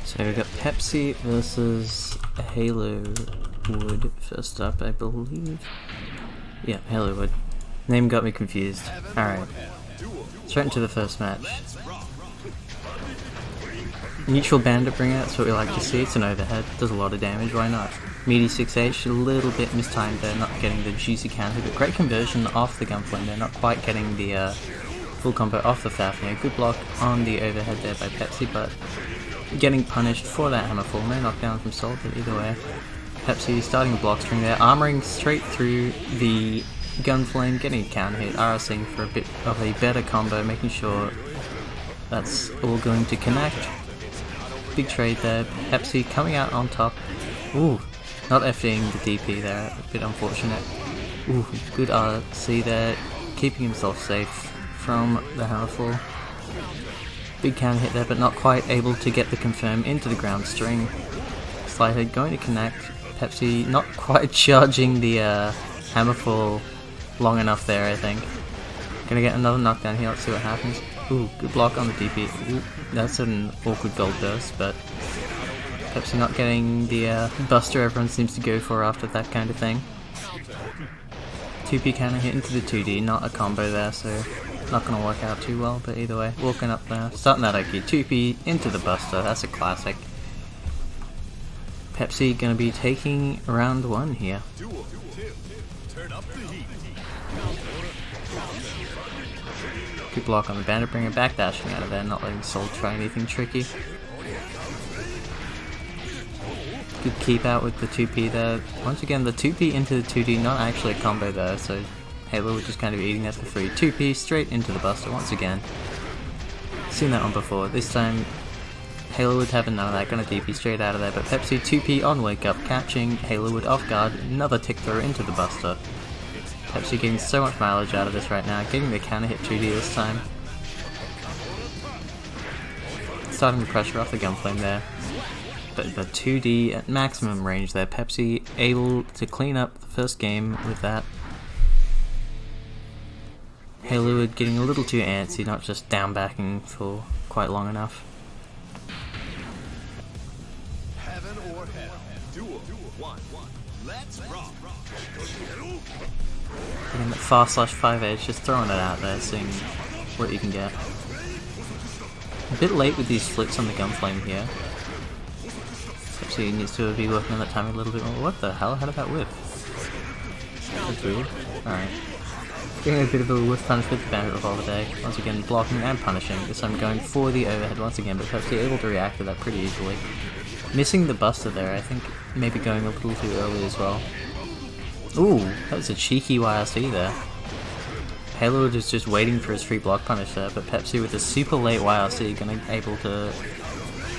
So we've got Pepsi versus Halo Wood first up, I believe. Yeah, Halo Wood. Name got me confused. Alright. Straight into the first match. Neutral bandit bringer, that's what we like to see. It's an overhead, does a lot of damage, why not? Meaty 6H, a little bit mistimed there, not getting the juicy counter, but great conversion off the gunflame there, not quite getting the full combo off the Fafnir. Good block on the overhead there by Pepsi, but getting punished for that hammerfall. No knockdown from Sol, but either way. Pepsi starting the block string there, armoring straight through the gunflame, getting a counter hit, RSing for a bit of a better combo, making sure that's all going to connect. Big trade there, Pepsi coming out on top. Ooh, not FDing the DP there, a bit unfortunate. Ooh, good RC there, keeping himself safe from the hammerfall. Big counter hit there, but not quite able to get the confirm into the ground string. Slide head going to connect. Pepsi not quite charging the hammerfall long enough there, I think. Gonna get another knockdown here, let's see what happens. Ooh, good block on the DP. Ooh, that's an awkward gold burst, but Pepsi not getting the buster everyone seems to go for after that kind of thing. 2P counter hit into the 2D, not a combo there, so not gonna work out too well, but either way, walking up there, starting that IQ, 2P into the buster, that's a classic. Pepsi gonna be taking round 1 here. Good block on the bandit bringer, backdashing out of there, not letting Sol try anything tricky. Good keep out with the 2P there. Once again, the 2P into the 2D, not actually a combo there, so Halo was just kind of eating that for free. 2P straight into the buster once again. Seen that one before. This time, Halo would have none of that, gonna DP straight out of there, but Pepsi 2P on wake up, catching Halo Wood off guard, another tick throw into the buster. Pepsi getting so much mileage out of this right now, getting the counter hit 2D this time. Starting the pressure off the gunflame there. But the 2D at maximum range there, Pepsi able to clean up the first game with that. Halo Wood getting a little too antsy, not just down backing for quite long enough. Heaven or hell. Duel. 1. Let's rock. Getting that far/5 just throwing it out there, seeing what you can get. A bit late with these flips on the gunflame here. Pepsi needs to be working on that timing a little bit more. What the hell? How did that whiff? That's weird. Alright. Getting a bit of a whiff punish with the bandit revolver there. Once again blocking and punishing. This time going for the overhead once again, but Pepsi able to react to that pretty easily. Missing the buster there, I think maybe going a little too early as well. Ooh, that was a cheeky YRC there. Halo is just waiting for his free block punish there, but Pepsi with a super late YRC gonna able to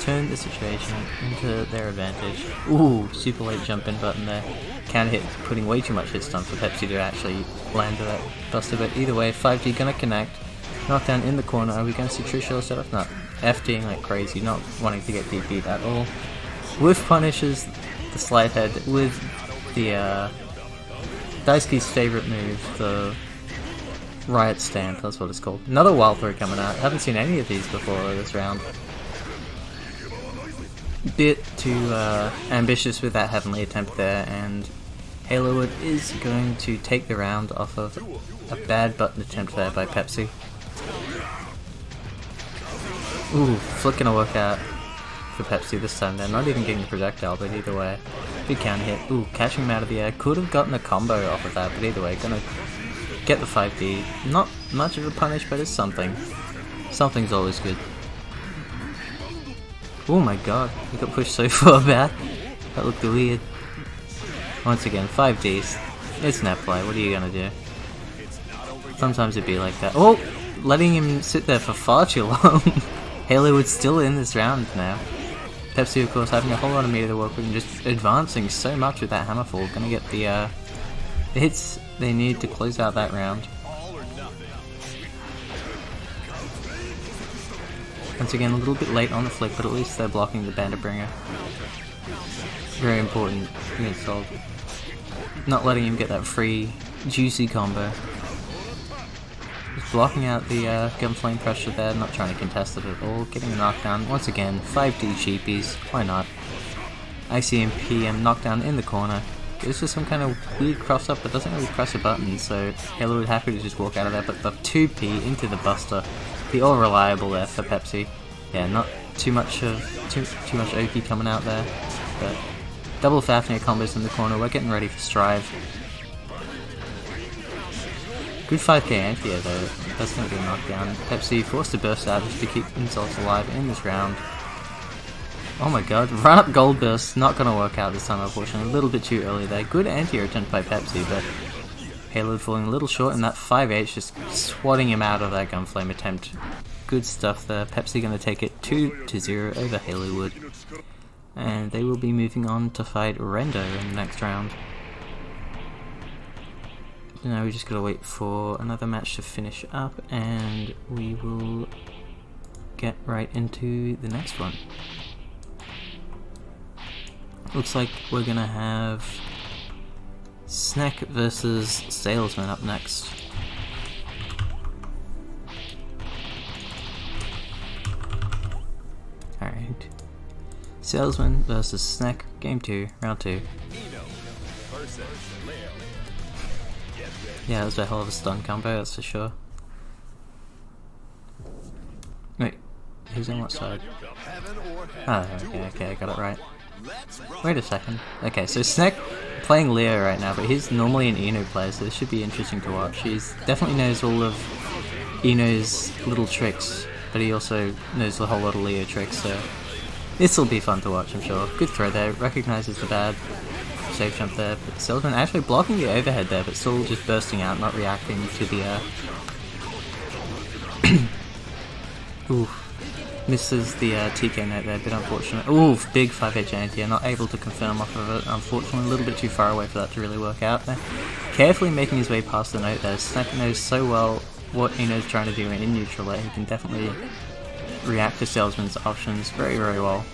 turn the situation into their advantage. Ooh, super late jump in button there. Counter hit, putting way too much hit stun for Pepsi to actually land that buster, but either way, 5G gonna connect. Knockdown in the corner, are we gonna see true shell setup? No. FDing like crazy, not wanting to get DP'd at all. Whiff punishes the slide head with the Daisuke's favorite move, the Riot Stamp, that's what it's called. Another wild throw coming out. Haven't seen any of these before this round. Bit too ambitious with that heavenly attempt there, and Halo Wood is going to take the round off of a bad button attempt there by Pepsi. Ooh, flick gonna work out for Pepsi this time. They're not even getting the projectile, but either way, big counter hit. Ooh, catching him out of the air. Could have gotten a combo off of that, but either way, gonna get the 5D. Not much of a punish, but it's something. Something's always good. Oh my god, he got pushed so far back. That looked weird. Once again, 5Ds. It's Netplay, what are you gonna do? Sometimes it'd be like that. Oh! Letting him sit there for far too long. Halo Wood's still in this round now. Pepsi, of course, having a whole lot of meter to work with and just advancing so much with that hammerfall. Gonna get the hits they need to close out that round. Once again, a little bit late on the flick, but at least they're blocking the bandit bringer. Very important against Sol. Not letting him get that free, juicy combo. Just blocking out the gunflame pressure there, not trying to contest it at all, getting a knockdown. Once again, 5D cheapies, why not? IC and PM knockdown in the corner. It's just some kind of weird cross up, but doesn't really press a button, so Halo was happy to just walk out of there, but the 2P into the Buster. The all reliable there for Pepsi. Yeah, not too much Oki coming out there, but double Fafnir combos in the corner. We're getting ready for Strive. Good 5k anti-air though, that's going to be a knockdown. Pepsi forced to burst out just to keep themselves alive in this round. Oh my god, run up gold burst, not going to work out this time unfortunately, a little bit too early there. Good anti-air attempt by Pepsi, but Halo falling a little short, and that 5H just swatting him out of that gunflame attempt. Good stuff there. Pepsi going to take it 2-0 over Halowood. And they will be moving on to fight Rendo in the next round. Now we just gotta wait for another match to finish up, and we will get right into the next one. Looks like we're gonna have Snack versus Salesman up next. Alright. Salesman versus Snack, game 2, round 2. Yeah, that was a hell of a stun combo, that's for sure. Wait, who's on what side? Oh, okay, I got it right. Wait a second. Okay, so Snack playing Leo right now, but he's normally an Eno player, so this should be interesting to watch. He definitely knows all of Eno's little tricks, but he also knows a whole lot of Leo tricks, so this will be fun to watch, I'm sure. Good throw there, recognises the bad safe jump there, but Salesman actually blocking the overhead there, but still just bursting out, not reacting to the Ooh, misses the TK note there, a bit unfortunate. Ooh, big 5H anti, not able to confirm off of it, unfortunately, a little bit too far away for that to really work out there. Carefully making his way past the note there. Snack knows so well what Eno's trying to do in neutral there, he can definitely react to Salesman's options very, very well.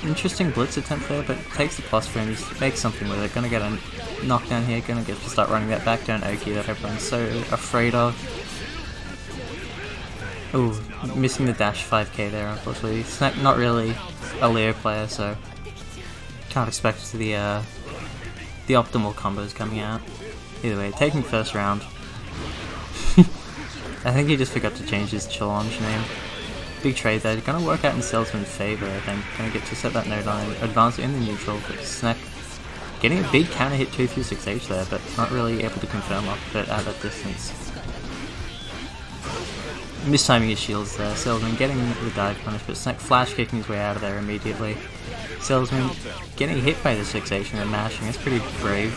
Interesting blitz attempt there, but takes the plus frames, makes something with it. Gonna get a knockdown here, gonna get to start running that back down Oki that everyone's so afraid of. Ooh, missing the dash 5k there unfortunately. Snack not really a Leo player, so can't expect the optimal combos coming out. Either way, taking first round. I think he just forgot to change his challenge name. Big trade there, gonna work out in Salesman's favour, I think. Gonna get to set that node on advance in the neutral, but Snack getting a big counter hit 2 through 6H there, but not really able to confirm off of it at that distance. Mistiming his shields there, Salesman getting the dive punish, but Snack flash kicking his way out of there immediately. Salesman getting hit by the 6H and then mashing, that's pretty brave.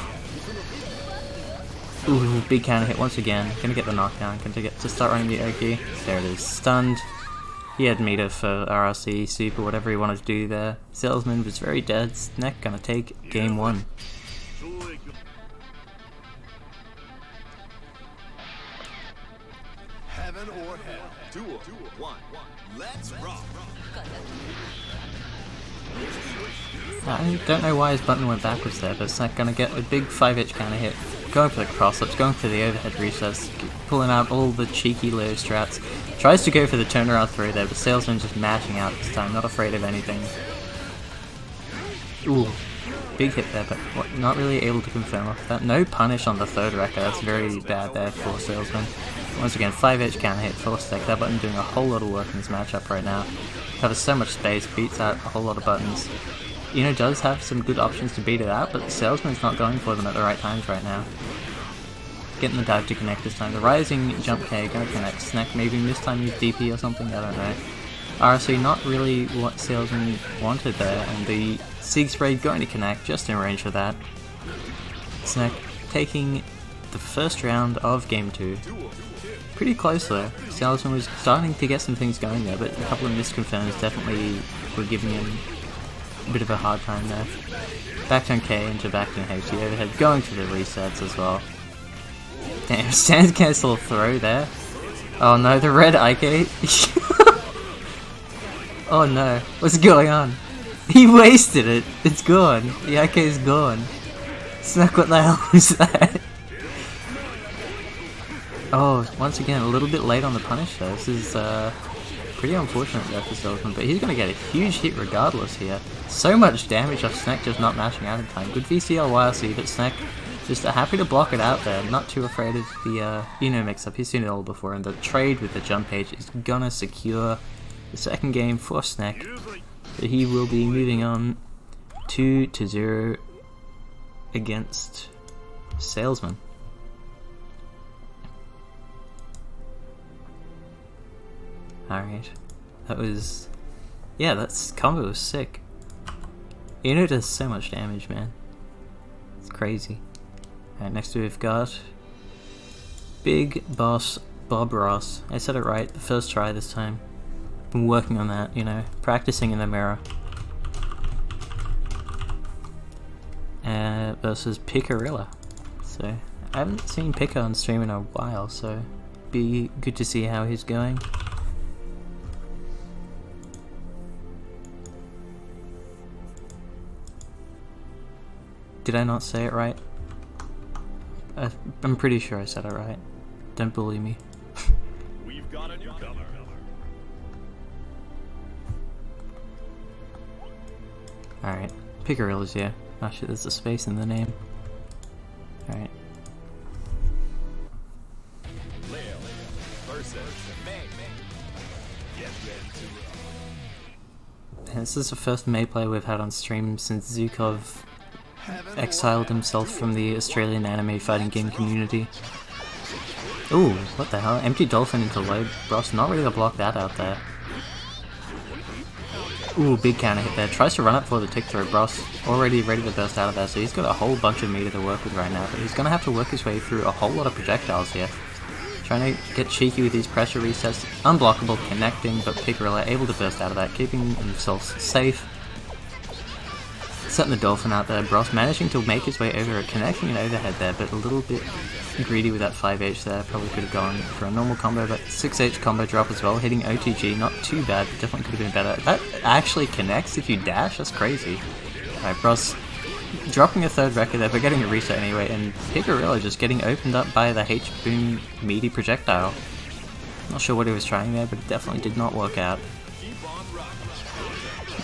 Ooh, big counter hit once again, gonna get the knockdown, gonna get to start running the Oki. There it is, stunned. He had meter for RRC, super, whatever he wanted to do there. Salesman was very dead. Snack gonna take game 1. Heaven or hell. Duel 1. Let's rock. I don't know why his button went backwards there, but Snack gonna get a big 5H counter hit. Going for the cross-ups, going for the overhead resets, pulling out all the cheeky Leo strats. Tries to go for the turnaround throw there, but Salesman just mashing out this time, not afraid of anything. Ooh, big hit there, but not really able to confirm off that. No punish on the third record, that's very bad there for Salesman. Once again, 5H counter hit, full stack. That button doing a whole lot of work in this matchup right now. Covers so much space, beats out a whole lot of buttons. Eno does have some good options to beat it out, but the Salesman's not going for them at the right times right now. Getting the dive to connect this time. The rising jump K gonna connect. Snack maybe mistime his DP or something, I don't know. RC not really what Salesman wanted there, and the Sig Spray going to connect, just in range for that. Snack taking the first round of game 2. Pretty close though. Salesman was starting to get some things going there, but a couple of misconfirms definitely were giving him a bit of a hard time there. Back on K into back on HT overhead, going for the resets as well. Damn, stands cancel throw there. Oh no, the red IK. Oh no, what's going on? He wasted it, it's gone. The IK is gone. Snack, what the hell was that? Oh, once again, a little bit late on the punish there. This is pretty unfortunate there for Salesman, but he's going to get a huge hit regardless here. So much damage off Snack just not mashing out in time. Good VCL YLC, but Snack just happy to block it out there. Not too afraid of the mix-up. He's seen it all before, and the trade with the jump page is going to secure the second game for Snack. So he will be moving on 2-0 against Salesman. Alright, that was... yeah, that's combo was sick. Uno does so much damage, man. It's crazy. Alright, next we've got Big Boss Bob Ross. I said it right the first try this time. Been working on that, you know, practicing in the mirror. Versus Picarilla. So, I haven't seen Pica on stream in a while, so be good to see how he's going. Did I not say it right? I'm pretty sure I said it right. Don't bully me. We've got a newcomer. Alright, Picarilla's here. Oh shit, there's a space in the name. Alright. This is the first May play we've had on stream since Zukov exiled himself from the Australian anime fighting game community. Ooh, what the hell? Empty Dolphin into load. Bros not ready to block that out there. Ooh, big counter hit there. Tries to run up for the tick throw. Bros already ready to burst out of there, so he's got a whole bunch of meter to work with right now, but he's going to have to work his way through a whole lot of projectiles here. Trying to get cheeky with these pressure resets. Unblockable, connecting, but Picarilla able to burst out of that, keeping himself safe. Setting the Dolphin out there. Bros managing to make his way over it, connecting an overhead there, but a little bit greedy with that 5H there. Probably could have gone for a normal combo, but 6H combo drop as well. Hitting OTG, not too bad, but definitely could have been better. That actually connects if you dash? That's crazy. Alright, Bros dropping a third record there, but getting a reset anyway, and Picarilla just getting opened up by the H-Boom meaty projectile. Not sure what he was trying there, but it definitely did not work out.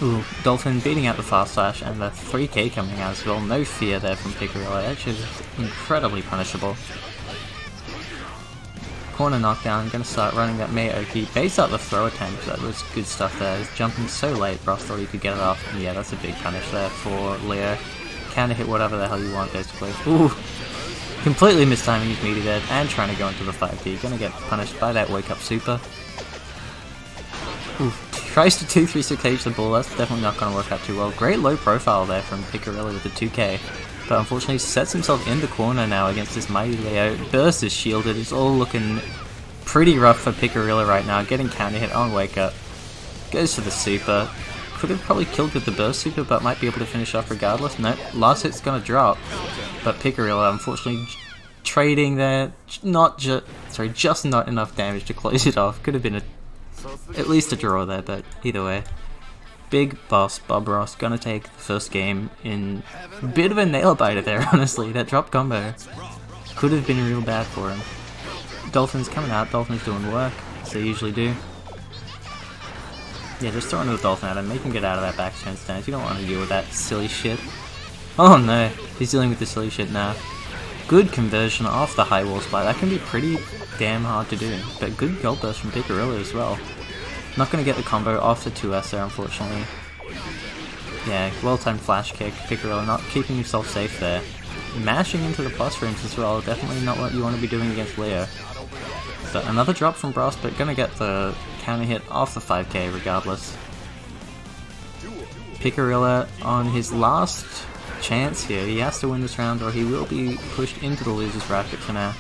Ooh, Dolphin beating out the fast slash and the 3k coming out as well. No fear there from Picarilla. Actually, incredibly punishable. Corner knockdown, gonna start running that May Oki. Base out the throw attempt, that was good stuff there. He's jumping so late, Bros thought he could get it off. And yeah, that's a big punish there for Leo. Counter hit whatever the hell you want, basically. Ooh! Completely mistiming his meaty there and trying to go into the 5k. Gonna get punished by that wake up super. Ooh. Tries to 2-3-6H the ball, that's definitely not going to work out too well. Great low profile there from Picarilla with the 2k, but unfortunately sets himself in the corner now against this mighty Leo. Burst is shielded, it's all looking pretty rough for Picarilla right now, getting counter hit on wake up. Goes for the super. Could have probably killed with the burst super, but might be able to finish off regardless. Nope, last hit's going to drop, but Picarilla unfortunately trading there, just not enough damage to close it off. Could have been at least a draw there, but either way. Big Boss Bob Ross gonna take the first game in a bit of a nail biter there, honestly. That drop combo could have been real bad for him. Dolphin's coming out, Dolphin's doing work, as they usually do. Yeah, just throwing the Dolphin at him, make him get out of that backspin stance. You don't want to deal with that silly shit. Oh no, he's dealing with the silly shit now. Good conversion off the high wall spike. That can be pretty damn hard to do, but good gold burst from Picarilla as well. Not going to get the combo off the 2S there, unfortunately. Yeah, well-timed flash kick. Picarilla not keeping himself safe there. Mashing into the plus frames as well. Definitely not what you want to be doing against Leo. But another drop from Bros, but going to get the counter hit off the 5k regardless. Picarilla on his last chance here. He has to win this round or he will be pushed into the loser's bracket for now.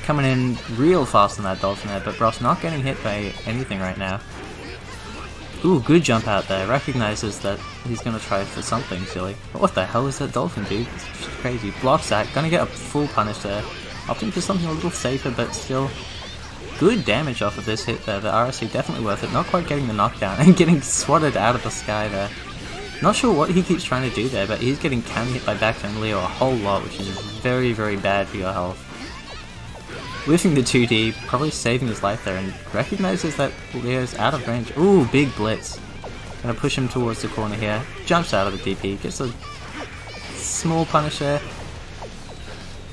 Coming in real fast on that Dolphin there, but Bros not getting hit by anything right now. Ooh, good jump out there. Recognizes that he's going to try for something silly. But what the hell is that Dolphin, dude? It's just crazy. Blocks that. Gonna get a full punish there. Opting for something a little safer, but still good damage off of this hit there. The RSC definitely worth it. Not quite getting the knockdown and getting swatted out of the sky there. Not sure what he keeps trying to do there, but he's getting counter hit by backturn Leo a whole lot, which is very, very bad for your health. whiffing the 2D, probably saving his life there, and recognizes that Leo's out of range. Ooh, big blitz. Gonna push him towards the corner here. Jumps out of the DP, gets a small punish there.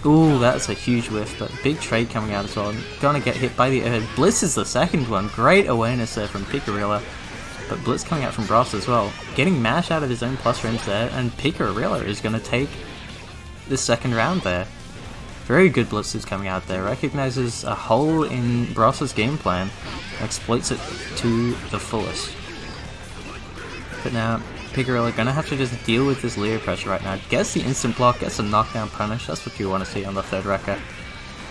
Ooh, that's a huge whiff, but big trade coming out as well. And gonna get hit by the air. Blitz is the second one. Great awareness there from Picarilla. But Blitz coming out from Bros as well. Getting mashed out of his own plus range there, and Picarilla is gonna take the second round there. Very good blitzes coming out there. Recognizes a hole in Bros's game plan. Exploits it to the fullest. But now, Picarilla gonna have to just deal with this Leo pressure right now. Gets the instant block, gets a knockdown punish. That's what you want to see on the third record.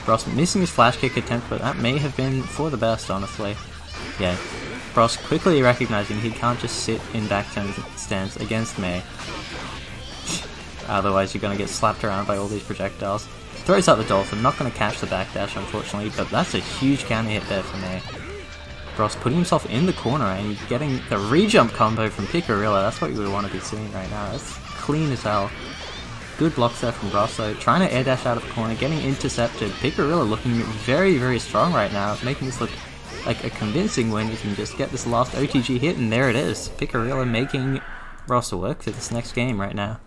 Bros missing his flash kick attempt, but that may have been for the best, honestly. Yeah. Bros quickly recognizing he can't just sit in back turn stance against May. Otherwise you're gonna get slapped around by all these projectiles. Throws out the Dolphin, not gonna catch the backdash unfortunately, but that's a huge counter hit there for May. Bros putting himself in the corner and getting the re-jump combo from Picarilla. That's what you would want to be seeing right now. That's clean as hell. Good blocks there from Bros though. Trying to air dash out of the corner, getting intercepted. Picarilla looking very, very strong right now, making this look like a convincing win. You can just get this last OTG hit, and there it is. Picarilla making Bros work for this next game right now.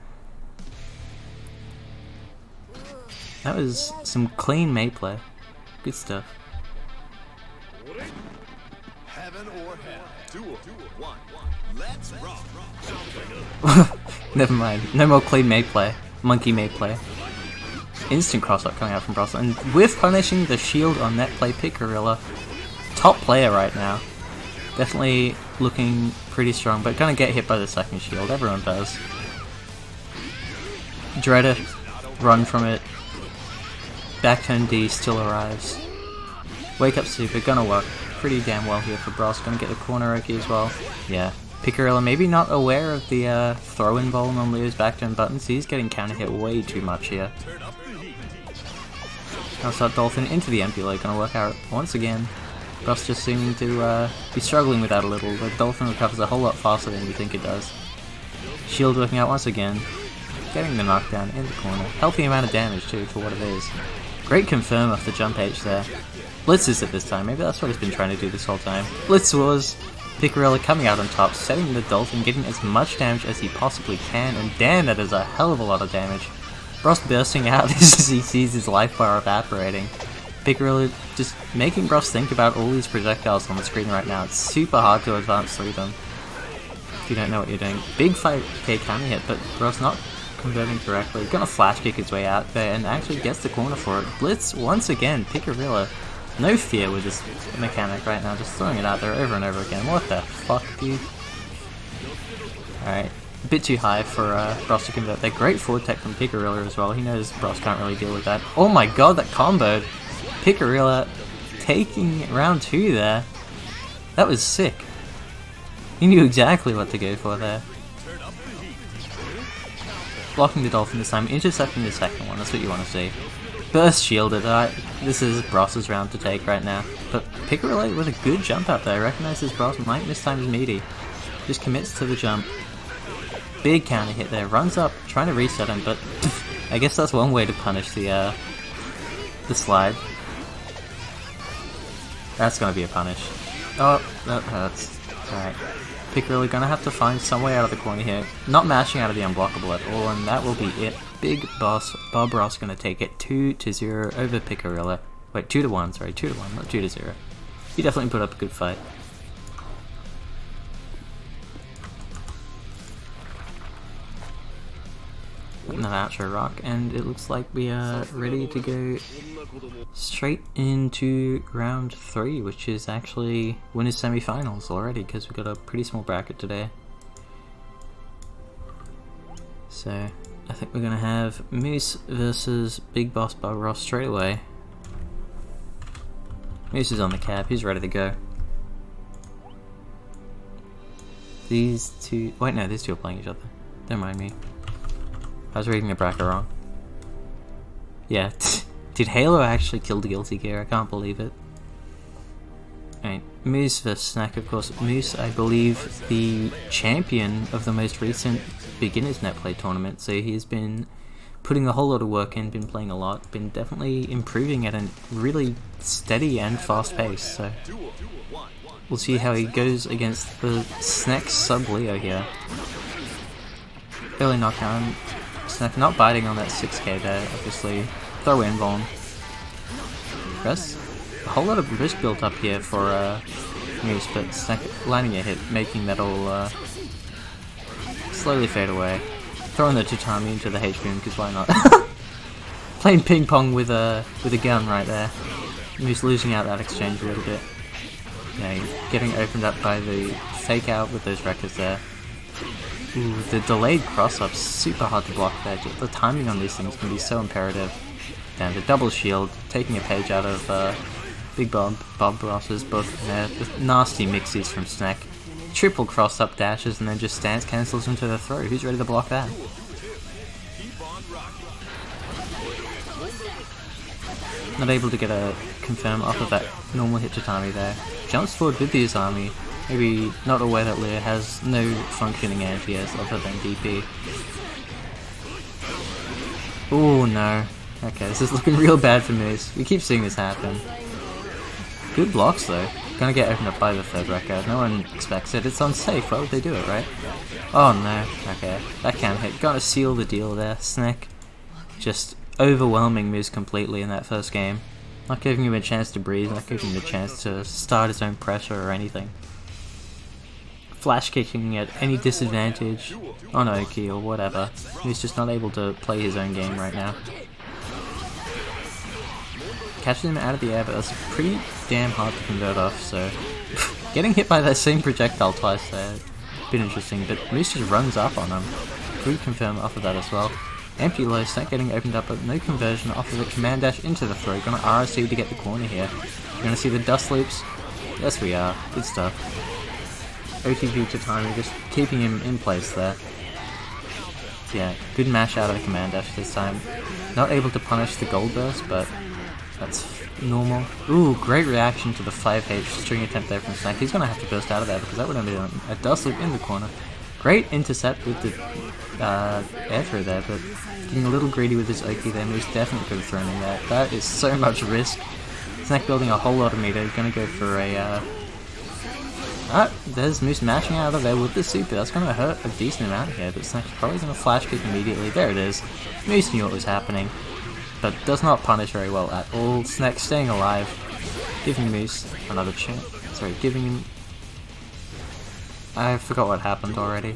That was some clean May play. Good stuff. Heaven or hell. Duel. One. Let's rock. Never mind. No more clean May play. Monkey May play. Instant cross-up coming out from Bros, and with punishing the shield on Netplay, Picarilla. Top player right now. Definitely looking pretty strong, but gonna get hit by the second shield. Everyone does. Dreader, run from it. Back turn D still arrives. Wake up super, gonna work pretty damn well here for Bros. Gonna get the corner Oki as well. Yeah. Picarilla maybe not aware of the throw-in volume on Leo's back turn buttons. He's getting counter hit way too much here. Now start Dolphin into the empty leg, gonna work out once again. Bros just seeming to be struggling with that a little. The Dolphin recovers a whole lot faster than you think it does. Shield working out once again. Getting the knockdown in the corner. Healthy amount of damage too for what it is. Great confirm off the jump H there. Blitzes at this time, maybe that's what he's been trying to do this whole time. Blitz was Picarilla coming out on top, setting the Dolphin, getting as much damage as he possibly can, and damn, that is a hell of a lot of damage. Bros bursting out as he sees his life bar evaporating. Picarilla just making Bros think about all these projectiles on the screen right now. It's super hard to advance through them if you don't know what you're doing. Big 5k counter hit, but Bros not converting correctly. Gonna flash kick his way out there and actually gets the corner for it. Blitz once again. Picarilla, no fear with this mechanic right now, just throwing it out there over and over again. What the fuck, dude? Alright, a bit too high for Bros to convert there. Great forward tech from Picarilla as well. He knows Bros can't really deal with that. Oh my god, that comboed. Picarilla taking round 2 there. That was sick. He knew exactly what to go for there. Blocking the Dolphin this time, intercepting the second one, that's what you want to see. Burst shielded, this is Bros's round to take right now. But Picarilla with a good jump out there, recognizes Bros might mistime his meaty. Just commits to the jump. Big counter hit there, runs up, trying to reset him, but I guess that's one way to punish the slide. That's gonna be a punish. Oh, that hurts. Alright. Picarilla gonna have to find some way out of the corner here. Not mashing out of the unblockable at all, and that will be it. Big boss Bob Ross gonna take it 2-0 over Picarilla. Wait, 2-1, sorry, 2-1, not 2-0. He definitely put up a good fight. Another outro rock, and it looks like we are ready to go straight into round 3, which is actually winners semi-finals already, because we've got a pretty small bracket today. So I think we're gonna have Moose versus Big Boss Bob Ross straight away. Moose is on the cap, he's ready to go. These two, wait no, these two are playing each other. Don't mind me. I was reading the bracket wrong. Yeah, did Halo actually kill the Guilty Gear? I can't believe it. Alright, Moose vs Snack, of course. Moose, I believe, the champion of the most recent Beginners Netplay tournament, so he's been putting a whole lot of work in, been playing a lot, been definitely improving at a really steady and fast pace, so we'll see how he goes against the Sneck sub Leo here. Early knockdown, Sneck not biting on that 6k there, obviously. Throw in Von. Press. A whole lot of risk built up here for Moose, but Sneck landing a hit, making that all slowly fade away. Throwing the Tatami into the H-beam, because why not? Playing ping pong with a gun right there. Moose losing out that exchange a little bit. Yeah, getting opened up by the fake out with those records there. Ooh, the delayed cross-up's super hard to block there. The timing on these things can be so imperative. Damn, the double shield, taking a page out of Big Bob Ross's book there. The nasty mixies from Sneck. Triple cross-up dashes and then just stance cancels into the throw. Who's ready to block that? Not able to get a confirm off of that normal hit Tatami there. Jumps forward with the Uzami. Maybe not aware that Lear has no functioning anti-airs other than DP. Oh no. Okay, this is looking real bad for Moose. We keep seeing this happen. Good blocks though. Gonna get opened up by the third record. No one expects it. It's unsafe. Why would they do it, right? Oh no. Okay. That can hit. Gotta seal the deal there. Sneck just overwhelming Moose completely in that first game. Not giving him a chance to breathe, not giving him a chance to start his own pressure or anything. Flash kicking at any disadvantage on Oki or whatever. He's just not able to play his own game right now. Catching him out of the air, but that's pretty damn hard to convert off, so... Getting hit by that same projectile twice there, bit interesting, but Moose just runs up on him. Good confirm off of that as well. Empty low, Sneck getting opened up, but no conversion off of the command dash into the throw. Gonna RSC to get the corner here. We're gonna see the dust loops. Yes we are. Good stuff. OTV to timing, just keeping him in place there. Yeah, good mash out of the command dash this time. Not able to punish the gold burst, but that's normal. Ooh, great reaction to the 5H string attempt there from Sneck. He's gonna have to burst out of there because that would have been a dust loop in the corner. Great intercept with the air throw there, but getting a little greedy with his Oki there. Moose definitely could have thrown in there. That is so much risk. Sneck building a whole lot of meter. He's gonna go for a there's Moose mashing out of there with the super. That's gonna hurt a decent amount here, but Sneck's probably gonna flash kick immediately. There it is. Moose knew what was happening, but does not punish very well at all. Sneck staying alive, giving Moose another chance. Sorry, giving him... I forgot what happened already.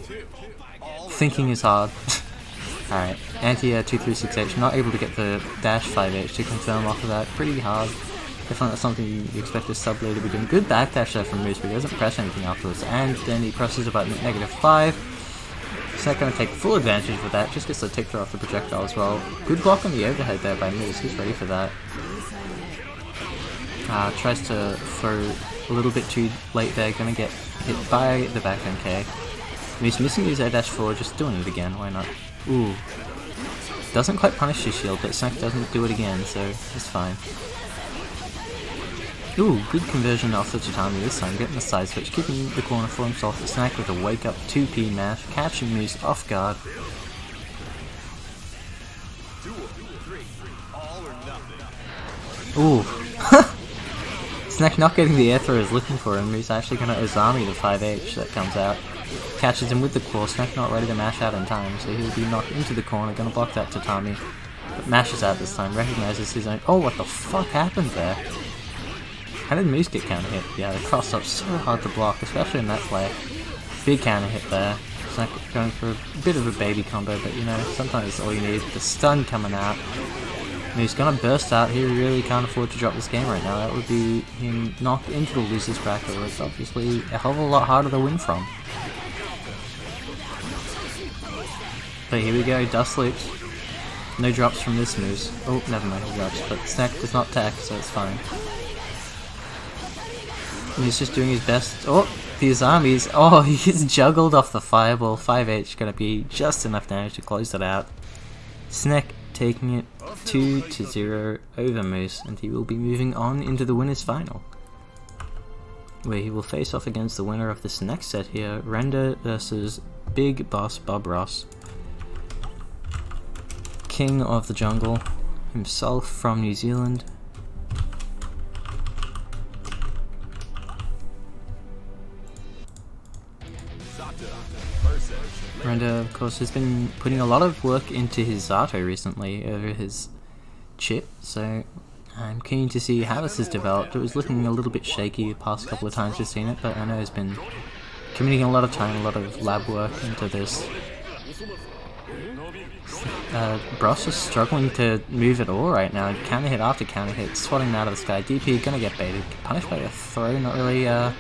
Thinking is hard. Alright, anti-air 236H, not able to get the dash 5H to confirm off of that. Pretty hard. Definitely not something you expect a sub later to be doing. Good backdash there from Moose, but he doesn't press anything afterwards. And then he presses about -5. He's not going to take full advantage of that, just gets the tick throw off the projectile as well. Good block on the overhead there by Moose, he's ready for that. Tries to throw a little bit too late there, gonna get hit by the back MK. Moose missing his air dash forward, just doing it again, why not? Ooh. Doesn't quite punish his shield, but Sneck doesn't do it again, so it's fine. Ooh, good conversion off the Tatami this time, getting the side switch, keeping the corner for himself. Sneck with a wake up 2P mash, catching Moose off guard. Ooh. Sneck not getting the air throw is looking for him. He's actually going to Uzami the 5H that comes out. Catches him with the claw. Sneck not ready to mash out in time, so he'll be knocked into the corner, going to block that Tatami. But mashes out this time, recognizes his own... Oh, what the fuck happened there? How did Moose get counter hit? Yeah, the cross up's so hard to block, especially in that play. Big counter hit there. Sneck going for a bit of a baby combo, but you know, sometimes it's all you need. The stun coming out. He's gonna burst out. He really can't afford to drop this game right now. That would be him knocked into the loser's bracket, where it's obviously a hell of a lot harder to win from. But here we go, dust loops. No drops from this Moose. Oh, never mind, he drops. But Sneck does not tech, so it's fine. And he's just doing his best. Oh, the Uzami's. Oh, he's juggled off the fireball. 5H gonna be just enough damage to close that out. Sneck taking it 2-0 over Moose, and he will be moving on into the winners final, where he will face off against the winner of this next set here, Render versus Big Boss Bob Ross. king of the jungle himself from New Zealand. Renda, of course, has been putting a lot of work into his Zato recently over his chip, so I'm keen to see how this has developed. It was looking a little bit shaky the past couple of times we've seen it, but I know he's been committing a lot of time, a lot of lab work into this. Bros is struggling to move at all right now. Counter hit after counter hit, swatting him out of the sky. DP gonna get baited, punished by a throw, not really a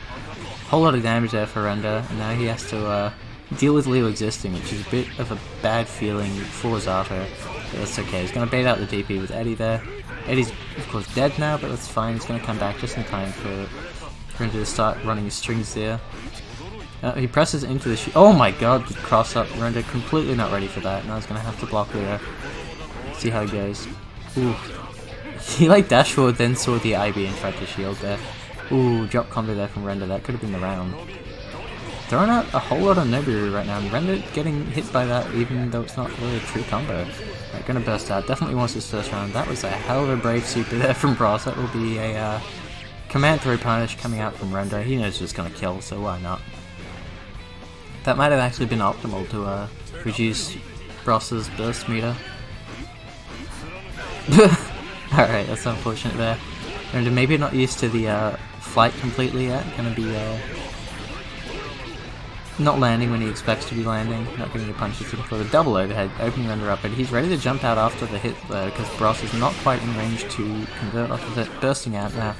whole lot of damage there for Renda, and now he has to deal with Leo existing, which is a bit of a bad feeling for Zato, but that's okay. He's going to bait out the DP with Eddie there. Eddie's of course dead now, but that's fine. He's going to come back just in time for him to start running his strings there. He presses into the oh my god, the cross up. Renda completely not ready for that. Now he's going to have to block there. See how it goes. Ooh. He like dash forward, then saw the IB and tried to shield there. Ooh, drop combo there from Renda. That could have been the round. Throwing out a whole lot of Nobiru right now, and Renda getting hit by that even though it's not really a true combo. Right, gonna burst out, definitely wants his first round. That was a hell of a brave super there from Bros. That will be a command throw punish coming out from Renda. He knows it's gonna kill, so why not? That might have actually been optimal to reduce Bros's burst meter. Alright, that's unfortunate there. Renda maybe not used to the flight completely yet, gonna be not landing when he expects to be landing, not getting the punches for the double overhead, opening Renda up, but he's ready to jump out after the hit there because Bros is not quite in range to convert off of it, bursting out now.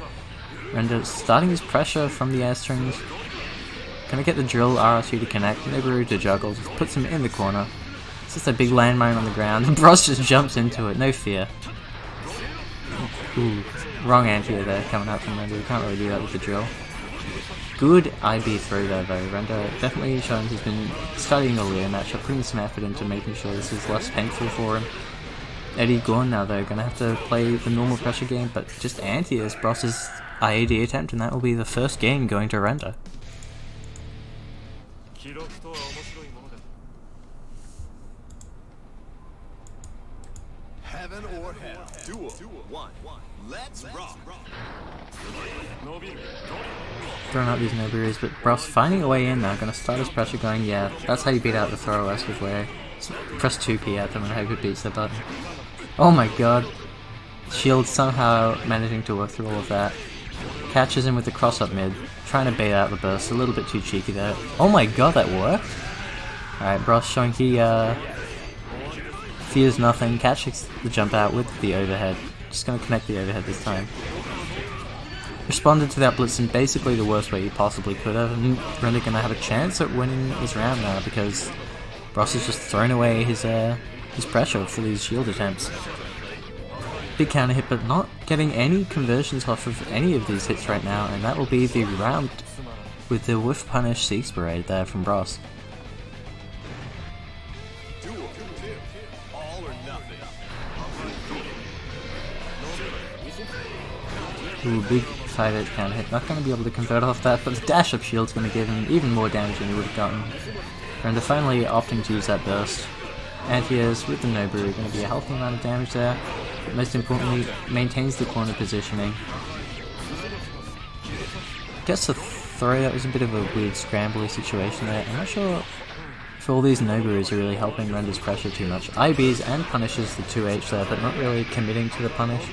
Renda starting his pressure from the airstrings, gonna get the drill RSU to connect, Nobiru to juggle, just puts him in the corner. It's just a big landmine on the ground, and Bros just jumps into it, no fear. Ooh, wrong anti there coming out from Renda, you can't really do that with the drill. Good IB throw there though. Renda definitely showing he's been studying the Leo matchup, putting some effort into making sure this is less painful for him. Eddie gone now though, gonna have to play the normal pressure game, but just anti-is Bros's IAD attempt, and that will be the first game going to Renda. Heaven or hell. Duel. 1. Let's rock. Throwing out these Nobirus, but Bros finding a way in now, gonna start his pressure going, yeah, that's how you beat out the throw OS with Ware. Press 2P at them and hope it beats their button. Oh my god. Shield somehow managing to work through all of that. Catches him with the cross up mid, trying to bait out the burst, a little bit too cheeky there. Oh my god, that worked? Alright, Bros showing he fears nothing, catches the jump out with the overhead. Just gonna connect the overhead this time. Responded to that blitz in basically the worst way he possibly could have, and Renda gonna have a chance at winning this round now because Bros has just thrown away his pressure for these shield attempts. Big counter hit, but not getting any conversions off of any of these hits right now, and that will be the round with the whiff punish Six Parade there from Bros. All or nothing. Ooh, big 5-8 counter hit. Not going to be able to convert off that, but the dash up shield's going to give him even more damage than he would have gotten. Renda finally opting to use that burst. Anti-airs with the Nobiru, going to be a healthy amount of damage there, but most importantly, maintains the corner positioning. Gets the throw, that was a bit of a weird scrambly situation there. I'm not sure if all these Nobirus are really helping Renda's pressure too much. IBs and punishes the 2H there, but not really committing to the punish.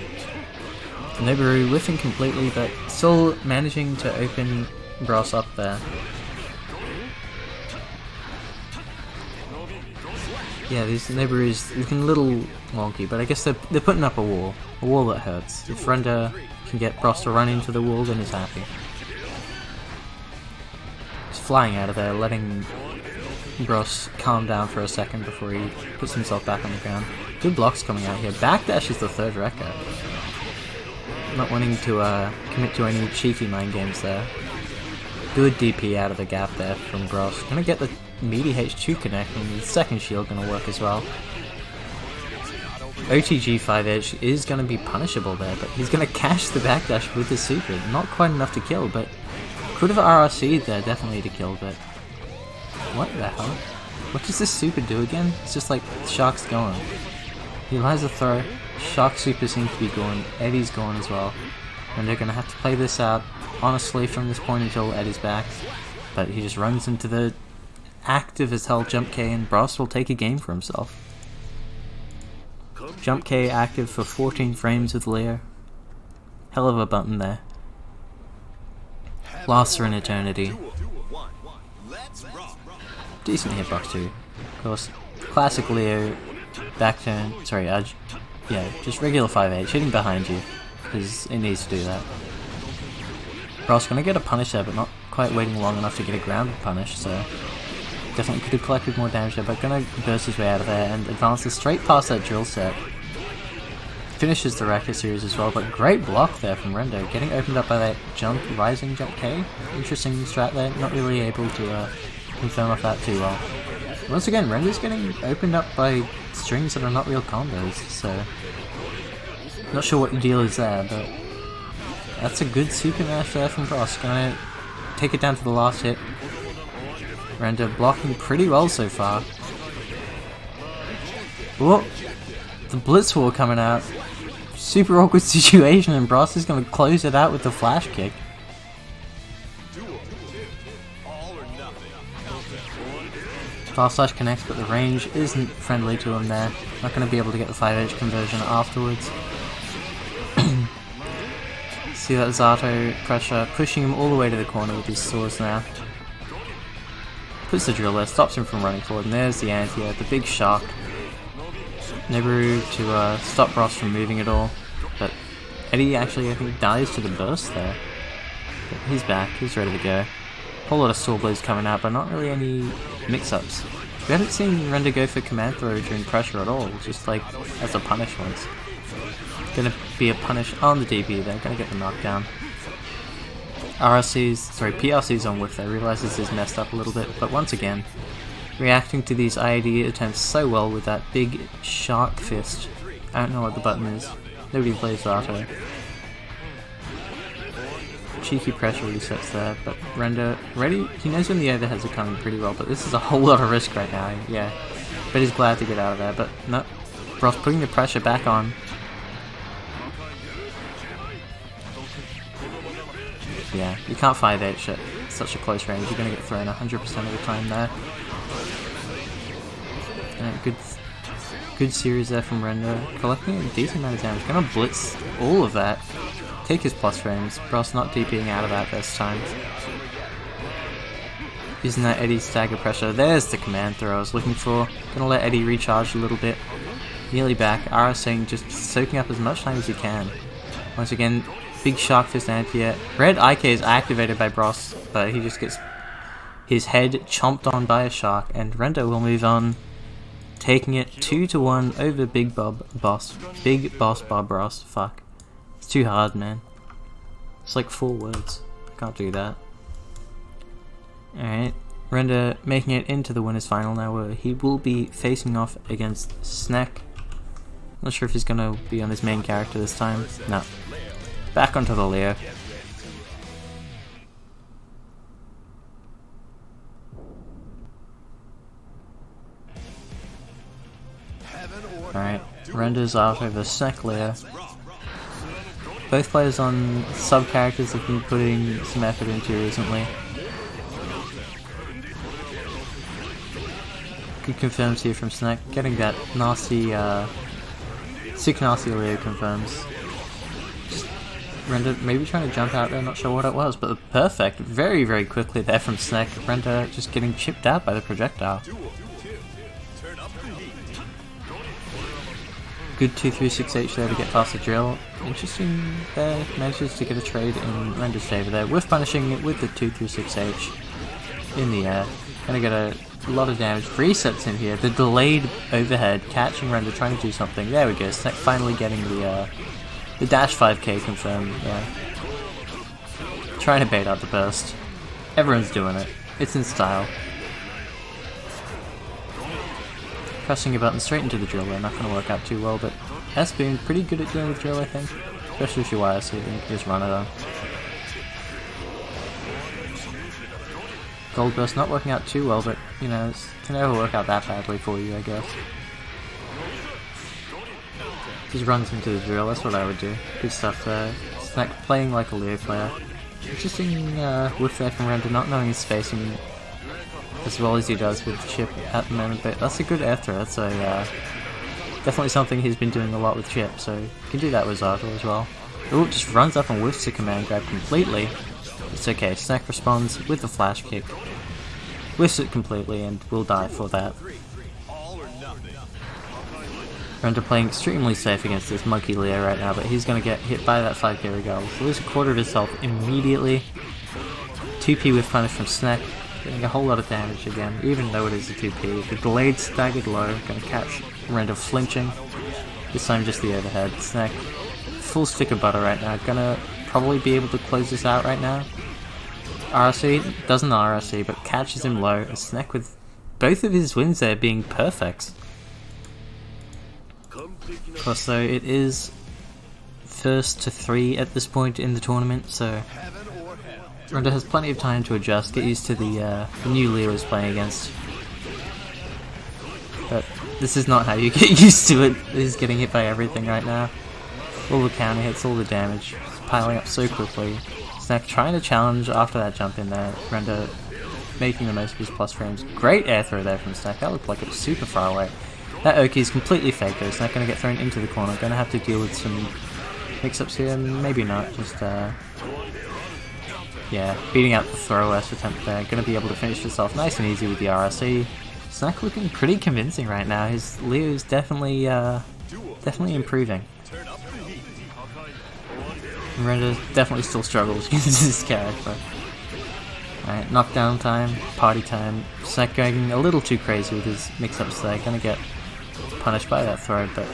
Nobiru whiffing completely, but still managing to open Bros up there. Yeah, these Nobirus looking a little wonky, but I guess they're putting up a wall that hurts. If Renda can get Bros to run into the wall, then he's happy. He's flying out of there, letting Bros calm down for a second before he puts himself back on the ground. Good blocks coming out here. Backdash is the third record. Not wanting to commit to any cheeky mind games there. Good DP out of the gap there from Bros. Gonna get the meaty H2 connect, and the second shield gonna work as well. OTG 5H is gonna be punishable there, but he's gonna cash the backdash with the super. Not quite enough to kill, but could have RRC'd there definitely to kill, but what the hell? What does this super do again? It's just like Shark's gone. He lies a throw. Shock Super seems to be gone. Eddie's gone as well. And they're going to have to play this out, honestly, from this point until Eddie's back. But he just runs into the active as hell jump K, and Bros will take a game for himself. Jump K active for 14 frames with Leo. Hell of a button there. Lasts for an eternity. Decent hitbox too. Of course, classic Leo back turn. Sorry, yeah, just regular 5H hitting behind you because it needs to do that. Bros gonna get a punish there, but not quite waiting long enough to get a grounded punish, so definitely could have collected more damage there, but gonna burst his way out of there and advances straight past that drill set. Finishes the Raptor series as well, but great block there from Rendo, getting opened up by that rising jump K. Interesting strat there, not really able to confirm off that too well. Once again, Rendo's getting opened up by strings that are not real combos, so not sure what the deal is there, but that's a good super mash there from Bros. Gonna take it down to the last hit. Rendo blocking pretty well so far. Whoa! The Blitz War coming out. Super awkward situation, and Bros is going to close it out with the flash kick. Fast slash connects, but the range isn't friendly to him there. Not going to be able to get the 5H conversion afterwards. See that Zato pressure pushing him all the way to the corner with his swords now. Puts the drill there, stops him from running forward, and there's the anti-air, the big shark. Neberu to stop Bros from moving at all, but Eddie actually I think dies to the burst there. But he's back, he's ready to go. Whole lot of sword blades coming out, but not really any mix-ups. We haven't seen Rendo go for command throw during pressure at all, just like as a punish once. Gonna be a punish on the DP there, gonna get the knockdown. PRC's on whiff there, realizes he's messed up a little bit, but once again, reacting to these IAD attempts so well with that big shark fist. I don't know what the button is. Nobody plays Zato. Cheeky pressure resets there, but Rendo ready. He knows when the overheads are coming pretty well, but this is a whole lot of risk right now. Yeah, but he's glad to get out of there. But no, Bros putting the pressure back on. Yeah, you can't 5H at such a close range. You're gonna get thrown 100% of the time there. Good series there from Rendo, collecting a decent amount of damage. Gonna blitz all of that, take his plus frames. Bros not DPing out of that this time. Using that Eddie stagger pressure. There's the command throw I was looking for. Gonna let Eddie recharge a little bit. Nearly back. Ara saying just soaking up as much time as you can. Once again, big shark fist anti-air. Red IK is activated by Bros, but he just gets his head chomped on by a shark, and Rendo will move on, taking it 2-1 over Big Boss Bob Ross. Fuck. It's too hard, man. It's like 4 words. I can't do that. Alright. Rendo making it into the winners final now, where he will be facing off against Snack. Not sure if he's gonna be on his main character this time. No. Back onto the Leo. Alright, Rendo's out over Snack Leo. Both players on sub-characters have been putting some effort into recently. Good confirms here from Snack, getting that nasty, sick nasty Leo confirms. Rendo maybe trying to jump out there, not sure what it was, but perfect, very very quickly there from Snack. Rendo just getting chipped out by the projectile. Good 2-3-6H there to get past the drill. Interesting there, manages to get a trade in Rendo's favour there, with punishing it with the 2-3-6H in the air. Gonna get a lot of damage. Resets in here, the delayed overhead, catching Rendo trying to do something. There we go, Snack finally getting the dash 5k confirmed, yeah. Trying to bait out the burst. Everyone's doing it. It's in style. Pressing a button straight into the drill there, not going to work out too well, but S being pretty good at dealing with drill, I think. Especially if you wire so you can just run it on. Gold burst not working out too well, but you know, it can never work out that badly for you, I guess. Just runs into the drill, that's what I would do. Good stuff there. Snack playing like a Leo player. Interesting whiff there from Render, not knowing his spacing as well as he does with Chip at the moment, but that's a good air throw. That's a definitely something he's been doing a lot with Chip, so you can do that with Zato as well. Ooh, just runs up and whiffs the command grab completely. It's okay, Snack responds with the flash kick. Whiffs it completely and will die for that. Render playing extremely safe against this Monkey Leo right now, but he's going to get hit by that 5k regardless. Lose a quarter of his health immediately. 2p with punish from Snack, getting a whole lot of damage again, even though it is a 2p. The delayed staggered low, going to catch Render flinching. This time just the overhead. Snack, full stick of butter right now, going to probably be able to close this out right now. RC, doesn't RC, but catches him low. And Snack with both of his wins there being perfects. Plus though, it is first to 3 at this point in the tournament, so Render has plenty of time to adjust, get used to the new Leo he's playing against. But this is not how you get used to it. He's getting hit by everything right now. All the counter hits, all the damage, it's piling up so quickly. Snack trying to challenge after that jump in there. Render making the most of his plus frames. Great air throw there from Snack, that looked like it was super far away. That Oki is completely fake though, it's not going to get thrown into the corner. Going to have to deal with some mix-ups here, maybe not, just yeah, beating out the throw-S attempt there. Going to be able to finish this off nice and easy with the RSC. Snack looking pretty convincing right now, his Leo's definitely improving. Render definitely still struggles against this character. Alright, knockdown time, party time. Snack going a little too crazy with his mix-ups there, going to get punished by that throw, but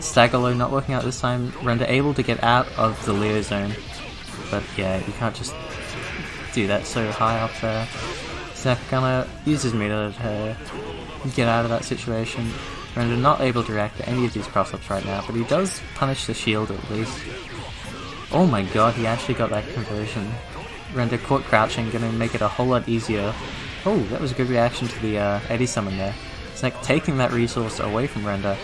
stagger low not working out this time. Render able to get out of the Leo zone, but yeah, you can't just do that so high up there. Snack gonna use his meter to get out of that situation. Render not able to react to any of these cross-ups right now, but he does punish the shield at least. Oh my god, he actually got that conversion. Render caught crouching, gonna make it a whole lot easier. Oh, that was a good reaction to the Eddie summon there. Snack taking that resource away from Render,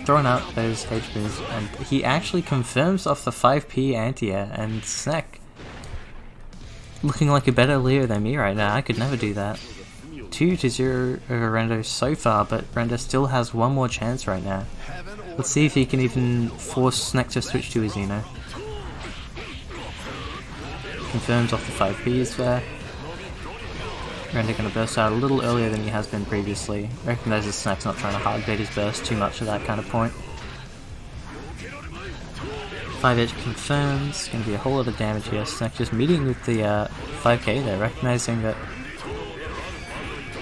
throwing out those HPs, and he actually confirms off the 5p anti-air, and Snack looking like a better Leo than me right now. I could never do that. 2-0 over Render so far, but Render still has one more chance right now. Let's see if he can even force Snack to switch to his Xeno. Confirms off the 5Ps there. Render going to burst out a little earlier than he has been previously. Recognizes Snack's not trying to hard bait his burst too much at that kind of point. 5H confirms, going to be a whole lot of damage here. Snack just meeting with the 5k there, recognizing that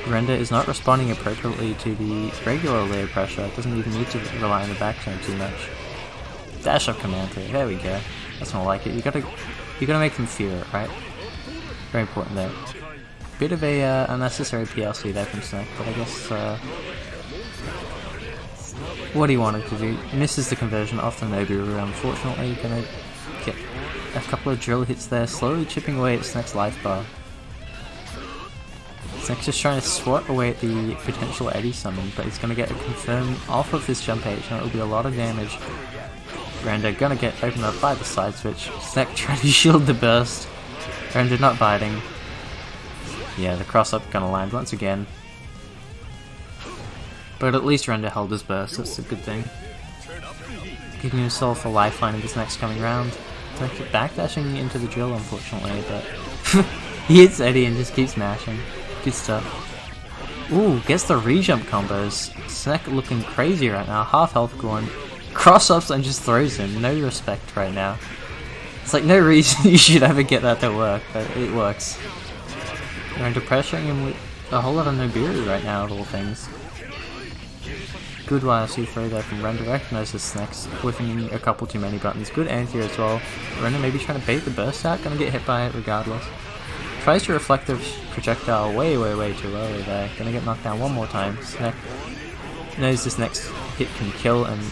Render is not responding appropriately to the regular Leo pressure. Doesn't even need to rely on the back turn too much. Dash up command 3, there we go. That's more like it. You gotta make them fear it, right? Very important there. Bit of a unnecessary PLC there from Snack, but I guess what he wanted to do. Misses the conversion off the Nobu, unfortunately. Gonna get a couple of drill hits there, slowly chipping away at Snack's life bar. Snack's just trying to swat away at the potential Eddie summon, but he's gonna get a confirm off of this jump H, and it'll be a lot of damage. Render gonna get opened up by the side switch. Snack trying to shield the burst. Render not biting. Yeah, the cross-up gonna land once again. But at least Render held his burst, that's a good thing. Giving himself a lifeline in this next coming round. Backdashing into the drill, unfortunately, but he hits Eddie and just keeps mashing. Good stuff. Ooh, gets the re-jump combos. Snack looking crazy right now, half health going. Cross-ups and just throws him, no respect right now. It's like no reason you should ever get that to work, but it works. Render pressuring him with a whole lot of Nobiru right now, of all things. Good YLC throw there from Render, recognizes Snack's whiffing a couple too many buttons. Good anti as well. Render maybe trying to bait the burst out, gonna get hit by it regardless. Tries to reflective projectile way too early there. Gonna get knocked down one more time. Snack knows this next hit can kill and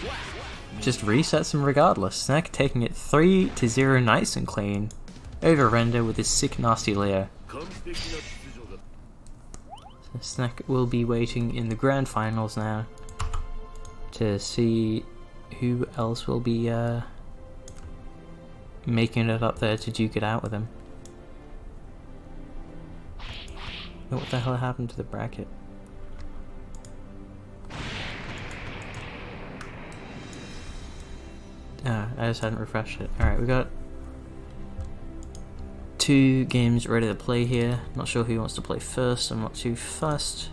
just resets him regardless. Snack taking it 3-0 nice and clean over Render with his sick nasty Leo. So Snack will be waiting in the grand finals now to see who else will be making it up there to duke it out with him. Oh, what the hell happened to the bracket? Ah, I just hadn't refreshed it. Alright, we got 2 games ready to play here. Not sure who wants to play first, I'm not too fussed.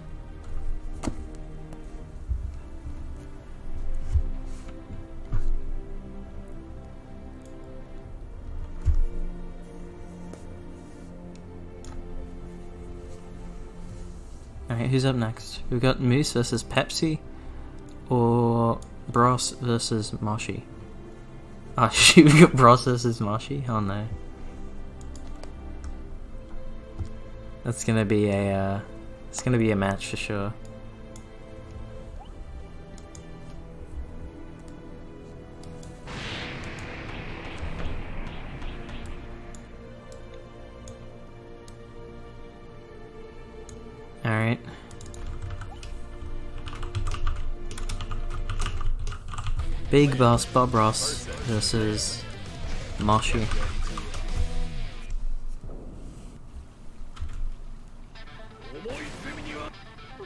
Alright, who's up next? We've got Moose versus Pepsi, or Bros versus Moshi. Oh shoot, we got Bros versus Moshi? Oh no. That's gonna be a, it's gonna be a match for sure. Alright. Big Boss Bob Ross versus Moshi.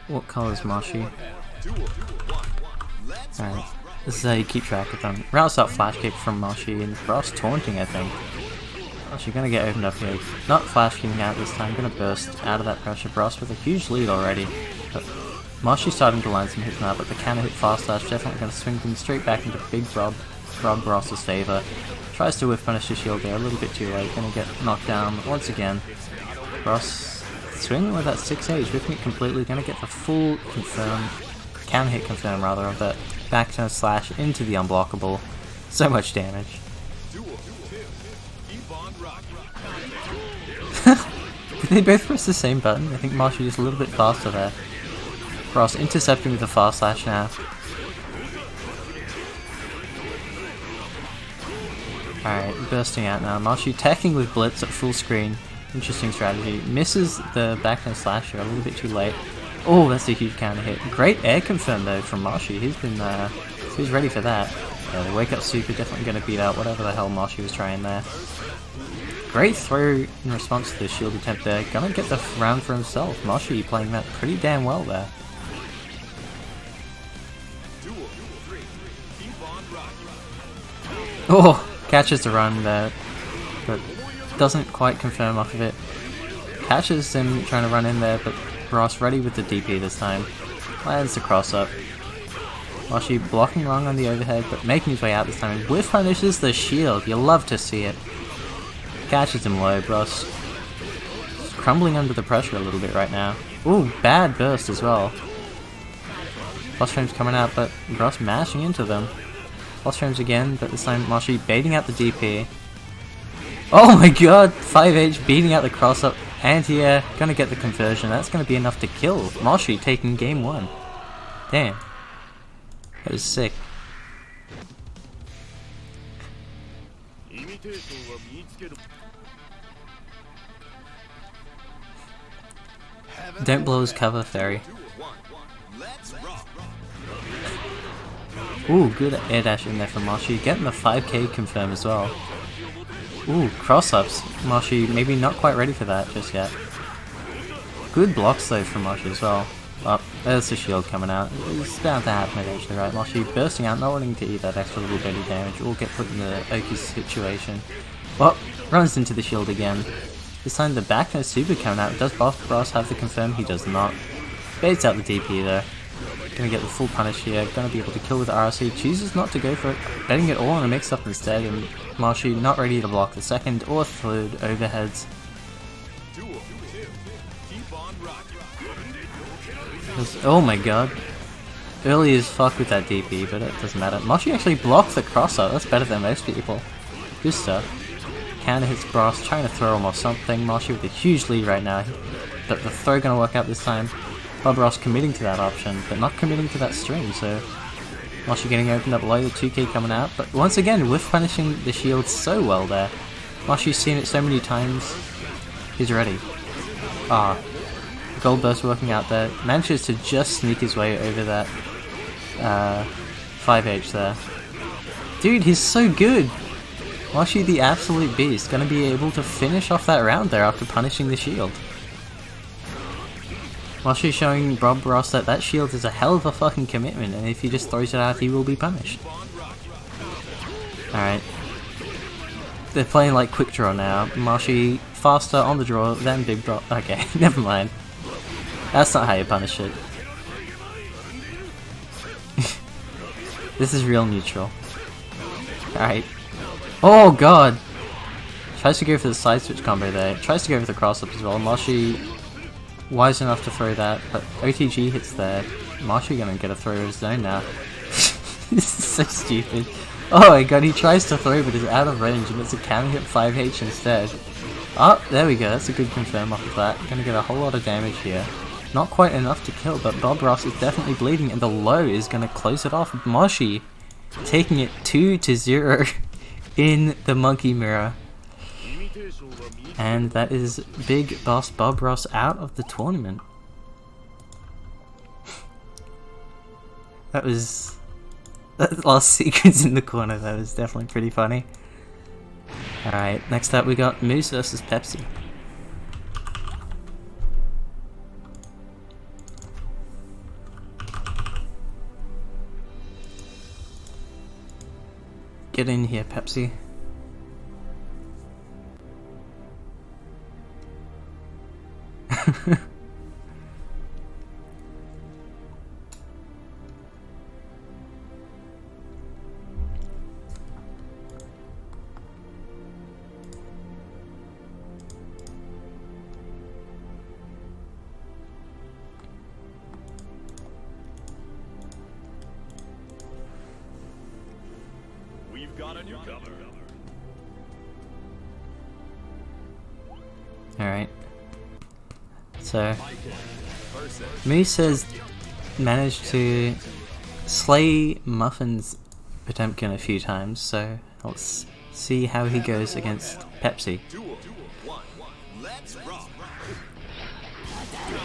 What color is Moshi? Alright, this is how you keep track of them. Routes out flash kick from Moshi and Ross taunting, I think. Moshi gonna get opened up here. Not flash kicking out this time, gonna burst out of that pressure. Ross with a huge lead already. But Moshi starting to land some hits now, but the counter hit fast slash definitely gonna swing them straight back into Big Rob Ross's favour. Tries to whiff punish the shield there, a little bit too late, gonna get knocked down once again. Ross swinging with that 6H, whiffing it completely, gonna get the full confirm, counter hit confirm rather, of that back turn slash into the unblockable. So much damage. Did they both press the same button? I think Moshi is a little bit faster there. Ross intercepting with the fast slash now. Alright, bursting out now. Moshi attacking with Blitz at full screen. Interesting strategy. Misses the backhand slash here a little bit too late. Oh, that's a huge counter hit. Great air confirm though from Moshi. He's been he's ready for that. Yeah, the wake up super definitely gonna beat out whatever the hell Moshi was trying there. Great throw in response to the shield attempt there. Gonna get the round for himself. Moshi playing that pretty damn well there. Oh, catches the run there, but doesn't quite confirm off of it. Catches him trying to run in there, but Ross ready with the DP this time. Lands the cross up. Moshi blocking wrong on the overhead, but making his way out this time. And whiff punishes the shield. You love to see it. Catches him low. Ross crumbling under the pressure a little bit right now. Ooh, bad burst as well. Lost frames coming out, but Ross mashing into them. Lost frames again, but this time Moshi baiting out the DP. Oh my god! 5H beating out the cross up. Anti-air, gonna get the conversion. That's gonna be enough to kill Moshi, taking game 1. Damn. That was sick. Don't blow his cover, Fairy. Ooh, good air dash in there from Moshi. Getting the 5k confirm as well. Ooh, cross-ups. Moshi maybe not quite ready for that just yet. Good blocks though from Moshi as well. Oh, there's the shield coming out. It's bound to happen eventually, right? Moshi bursting out, not wanting to eat that extra little bit of damage, or get put in the Oki situation. Well, runs into the shield again. This time the back no super coming out. Does Ross have the confirm? He does not. Baits out the DP there. Gonna get the full punish here, gonna be able to kill with RC, chooses not to go for it, betting it all on a mix-up instead, and Moshi not ready to block the second or third overheads. Oh my god. Early as fuck with that DP, but it doesn't matter. Moshi actually blocked the cross-up, that's better than most people. Good stuff. Counter hits Bros, trying to throw him or something. Moshi with a huge lead right now, but the throw gonna work out this time. Bob Ross committing to that option, but not committing to that string, so Moshi getting opened up low, the 2k coming out, but once again, whiff punishing the shield so well there. Moshi's seen it so many times, he's ready. Ah, gold burst working out there, manages to just sneak his way over that 5H there. Dude, he's so good! Mashi the absolute beast, gonna be able to finish off that round there after punishing the shield. Mashi showing Bob Ross that that shield is a hell of a fucking commitment, and if he just throws it out, he will be punished. Alright. They're playing like quick draw now. Mashi faster on the draw, then big drop. Okay, never mind. That's not how you punish it. This is real neutral. Alright. Oh god! Tries to go for the side switch combo there. Tries to go for the cross up as well. Mashi wise enough to throw that, but OTG hits there. Mashi gonna get a throw of his own now. This is so stupid. Oh my god, he tries to throw but is out of range and it's a counter hit 5H instead. Oh, there we go, that's a good confirm off of that. Gonna get a whole lot of damage here. Not quite enough to kill, but Bob Ross is definitely bleeding and the low is gonna close it off. Mashi taking it 2-0 in the monkey mirror. And that is Big Boss Bob Ross out of the tournament. That last sequence in the corner, that was definitely pretty funny. Alright, next up we got Moose versus Pepsi. Get in here, Pepsi. We've got a newcomer. Alright. So, Moose has managed to slay Muffin's Potemkin a few times, so let's see how he goes against Pepsi.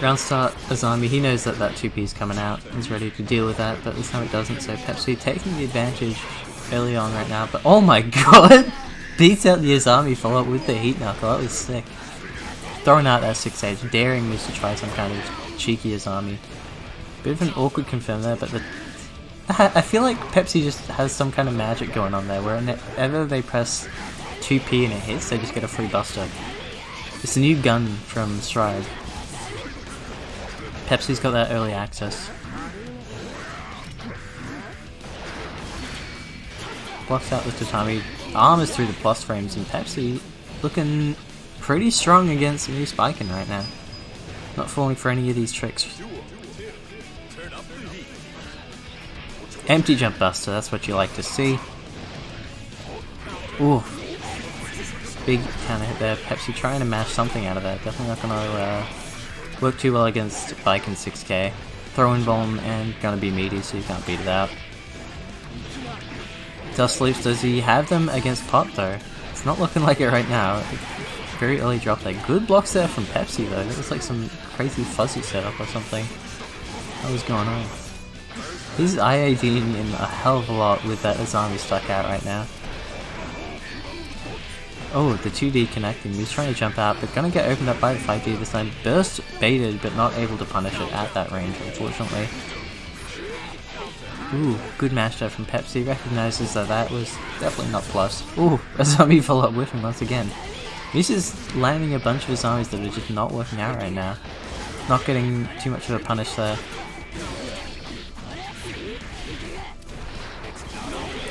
Round start, Azami, he knows that that 2P is coming out, he's ready to deal with that, but this time it doesn't, so Pepsi taking the advantage early on right now, but oh my god! Beats out the Azami follow-up with the heat knuckle, that was sick. Throwing out that 6H, daring Moose to try some kind of cheeky Azami. Bit of an awkward confirm there, but I feel like Pepsi just has some kind of magic going on there, where whenever they press 2P and it hits, they just get a free buster. It's a new gun from Stride. Pepsi's got that early access. Blocks out with Tatami, armors through the plus frames, and Pepsi looking pretty strong against Moose Biken right now. Not falling for any of these tricks. Empty jump buster, that's what you like to see. Ooh. Big counter hit there. Pepsi trying to mash something out of that. Definitely not gonna work too well against Biken 6K. Throw-in bomb and gonna be meaty, so you can't beat it out. Dust Leaps, does he have them against Pot though? It's not looking like it right now. Very early drop there. Good blocks there from Pepsi though. That was like some crazy fuzzy setup or something. What was going on? He's IADing in a hell of a lot with that Azami stuck out right now. Oh, the 2D connecting. He's trying to jump out, but gonna get opened up by the 5D this time. Burst baited, but not able to punish it at that range, unfortunately. Ooh, good mash there from Pepsi. Recognizes that that was definitely not plus. Ooh, Azami follow up with him once again. He's just landing a bunch of Azamis that are just not working out right now. Not getting too much of a punish there.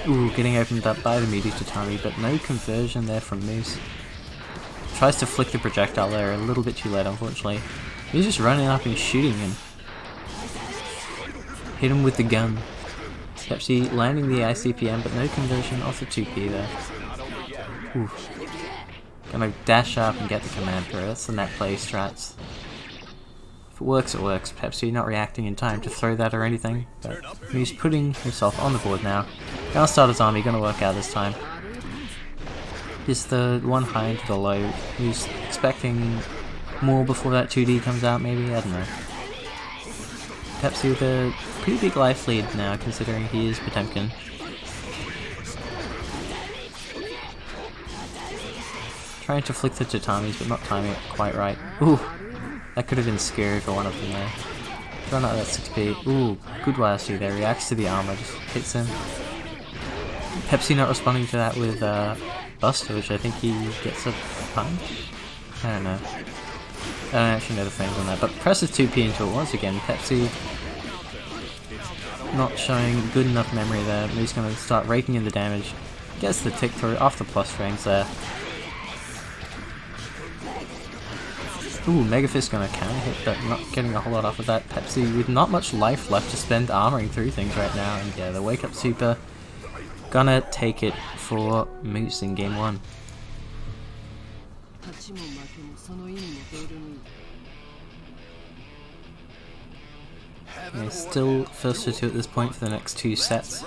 Ooh, getting opened up by the meaty Tatami, but no conversion there from Moose. Tries to flick the projectile there a little bit too late, unfortunately. He's just running up and shooting him. Hit him with the gun. Pepsi landing the ICPM, but no conversion off the 2P there. Ooh. Gonna dash up and get the command through. That's the Netplay strats. If it works, it works. Pepsi not reacting in time to throw that or anything, but he's putting himself on the board now. Gonna start his army, gonna work out this time. Is the one high into the low. He's expecting more before that 2D comes out, maybe? I don't know. Pepsi with a pretty big life lead now, considering he is Potemkin. Trying to flick the tatamis, but not timing it quite right. Ooh, that could have been scary for one of them there. Throwing out that 6p. Ooh, good YSU there. Reacts to the armor, just hits him. Pepsi not responding to that with Buster, which I think he gets a punch? I don't know. I don't actually know the frames on that, but presses 2p into it once again. Pepsi not showing good enough memory there. He's going to start raking in the damage. Gets the tick through off the plus frames there. Ooh, Mega Fist gonna counter hit, but not getting a whole lot off of that. Pepsi with not much life left to spend armoring through things right now, and yeah, the Wake Up Super gonna take it for Moose in game 1. Yeah, still first to 2 at this point for the next 2 sets.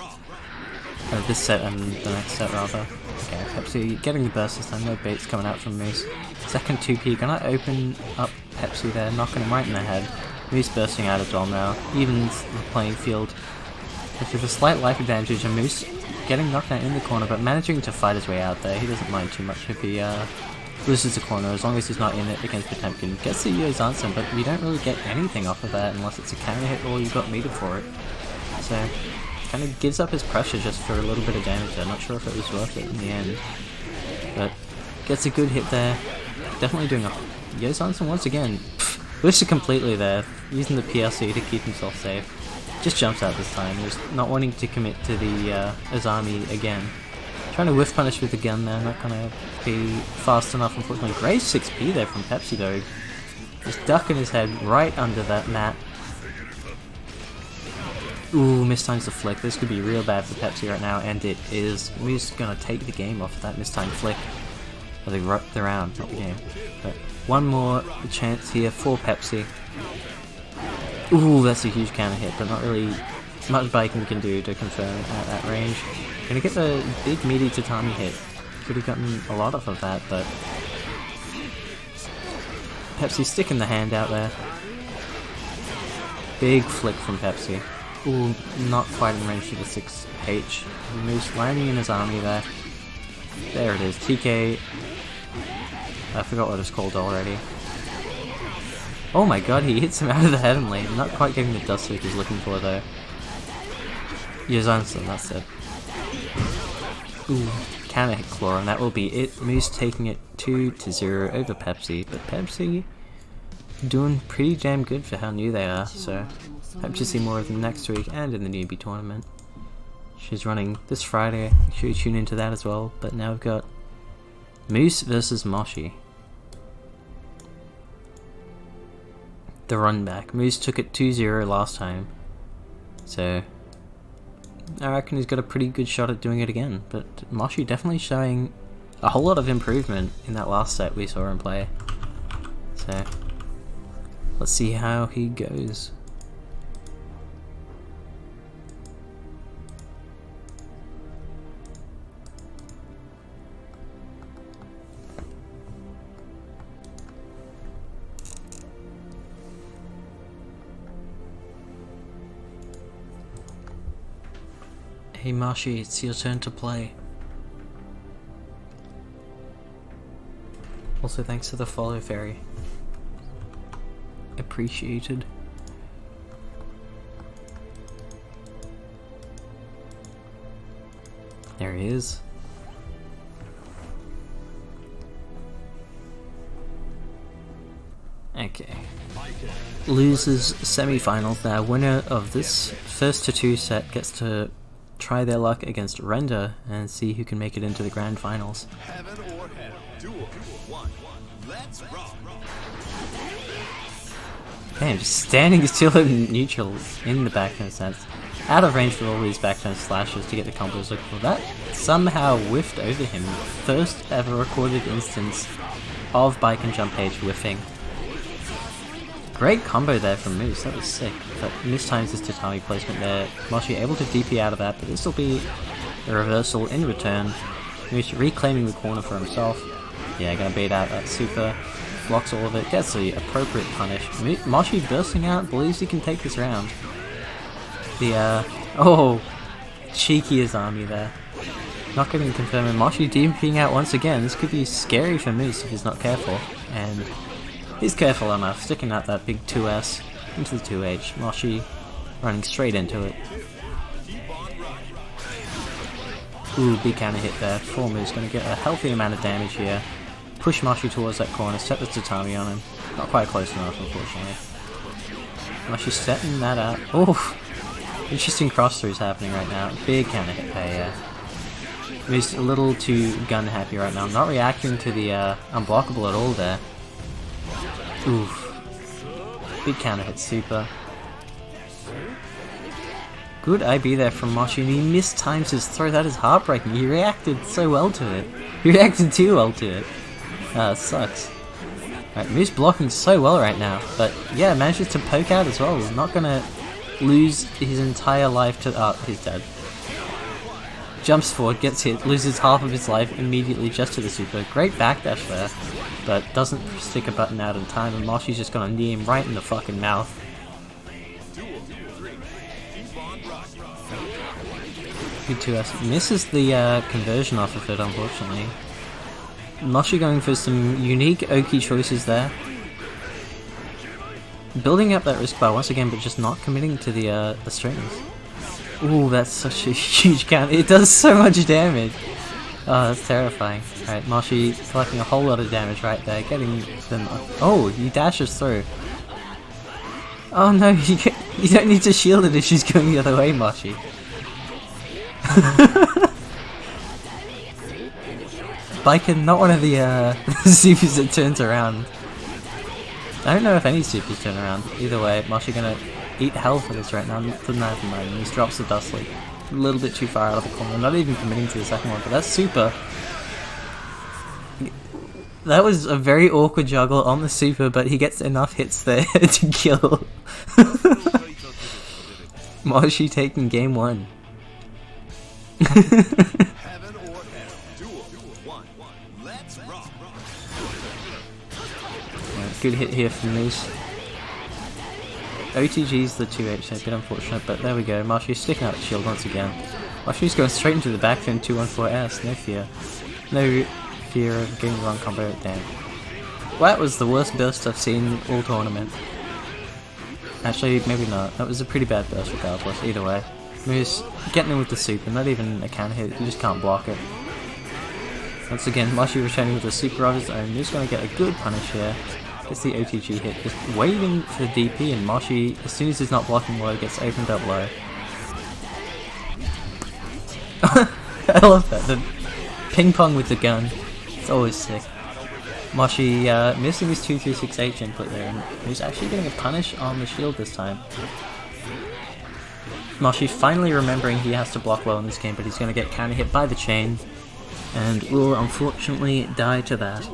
This set and the next set rather. Okay, Pepsi getting the burst this time, no baits coming out from Moose. Second 2p, gonna open up Pepsi there, knocking him right in the head. Moose bursting out as well now, evens the playing field. With a slight life advantage, and Moose getting knocked out in the corner, but managing to fight his way out there. He doesn't mind too much if he loses the corner, as long as he's not in it against Potemkin. Gets the Yo's answer, but you don't really get anything off of that unless it's a counter hit or you've got meter for it. So, kind of gives up his pressure just for a little bit of damage there. Not sure if it was worth it in the end. But, gets a good hit there. Definitely doing a Yo's once again. Whiffs it completely there, using the PLC to keep himself safe. Just jumps out this time, just not wanting to commit to the Azami again. Trying to whiff punish with the gun there, not gonna be fast enough unfortunately. Great 6p there from Pepsi though. Just ducking his head right under that mat. Ooh, mistimes the flick. This could be real bad for Pepsi right now, and it is. Moose gonna take the game off of that mistimed flick. Or the round, not the game. But one more chance here for Pepsi. Ooh, that's a huge counter hit, but not really much Bacon can do to confirm at that range. Gonna get the big meaty tatami hit. Could have gotten a lot off of that, but Pepsi sticking the hand out there. Big flick from Pepsi. Ooh, not quite in range to the 6H. Moose landing in his army there. There it is, TK. I forgot what it's called already. Oh my god, he hits him out of the heavenly. Not quite getting the dust sweep he's looking for though. Yazanson, that's it. Ooh, counter hit claw, and that will be it. Moose taking it 2-0 over Pepsi, but Pepsi doing pretty damn good for how new they are, so hope to see more of them next week and in the newbie tournament. She's running this Friday, make sure you tune into that as well, but now we've got Moose versus Moshi. The run back. Moose took it 2-0 last time, so I reckon he's got a pretty good shot at doing it again, but Moshi definitely showing a whole lot of improvement in that last set we saw him play. So, let's see how he goes. Hey Moshi, it's your turn to play. Also thanks for the follow, Fairy. Appreciated. There he is. Okay. Losers semi-finals now. Winner of this first to 2 set gets to try their luck against Render and see who can make it into the grand finals. Heaven or hell. Duel 1. Let's rock. Damn, just standing still in neutral in the backturn sense. Out of range for all these backturn slashes to get the combos looking for. That somehow whiffed over him. First ever recorded instance of bike and jump H whiffing. Great combo there from Moose, that was sick. But mistimes his tatami placement there. Moshi able to DP out of that, but this will be a reversal in return. Moose reclaiming the corner for himself. Yeah, gonna bait out that super. Blocks all of it, gets the appropriate punish. Moshi bursting out, believes he can take this round. The, oh, cheeky Azami there. Not getting confirmed, and Moshi DPing out once again. This could be scary for Moose if he's not careful, and he's careful enough, sticking out that big 2S into the 2H. Moshi running straight into it. Ooh, big counter hit there. Full Moose going to get a healthy amount of damage here. Push Moshi towards that corner, set the tatami on him. Not quite close enough, unfortunately. Moshi setting that out. Oh, interesting cross throughs happening right now. Big counter hit there, yeah. Moose a little too gun happy right now. Not reacting to the unblockable at all there. Oof. Big counter hit super. Good IB there from Moshi, and he mistimes his throw. That is heartbreaking. He reacted so well to it. He reacted too well to it. Sucks. Right, Moose blocking so well right now, but yeah, manages to poke out as well. Not gonna lose his entire life to. Oh, he's dead. Jumps forward, gets hit, loses half of his life immediately just to the super. Great backdash there, but doesn't stick a button out in time, and Moshi's just gonna knee him right in the fucking mouth. Good 2S. Misses the conversion off of it, unfortunately. Moshi going for some unique Oki choices there. Building up that risk bar once again, but just not committing to the strings. Ooh, that's such a huge count. It does so much damage. Oh, that's terrifying. Alright, Moshi collecting a whole lot of damage right there, getting them. Oh, he dashes through. Oh no, you don't need to shield it if she's going the other way, Moshi. Biken, not one of the supers that turns around. I don't know if any supers turn around. Either way, Moshi gonna eat hell for this right now. Doesn't have the moment. He drops the dust leak. A little bit too far out of the corner. Not even committing to the second one, but that's super. That was a very awkward juggle on the super, but he gets enough hits there to kill. Moshi taking game 1. Good hit here from Moose. OTG's the 2H, a bit unfortunate, but there we go. Moshi's sticking out the shield once again. Moshi's going straight into the back fin 214S, no fear. No fear of getting the wrong combo, damn. Well, that was the worst burst I've seen all tournament. Actually, maybe not. That was a pretty bad burst regardless, either way. Moose getting in with the super, not even a counter hit, you just can't block it. Once again, Moshi returning with a super of his own. Moose going to get a good punish here. Gets the OTG hit, just waiting for the DP, and Moshi, as soon as he's not blocking low, gets opened up low. I love that, the ping pong with the gun. It's always sick. Moshi missing his 236H input there, and he's actually getting a punish on the shield this time. Moshi finally remembering he has to block low in this game, but he's going to get counter hit by the chain, and will unfortunately die to that.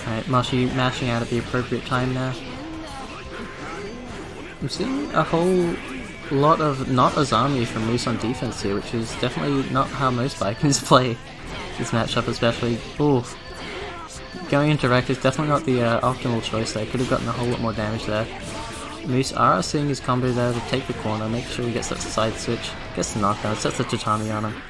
Alright, Moshi mashing out at the appropriate time now. I'm seeing a whole lot of not Azami from Moose on defense here, which is definitely not how most Vikings play this matchup, especially. Ooh. Going into Wreck is definitely not the optimal choice there. Could have gotten a whole lot more damage there. Moose seeing his combo there to take the corner, make sure he gets that side switch, gets the knockdown, sets the tatami on him.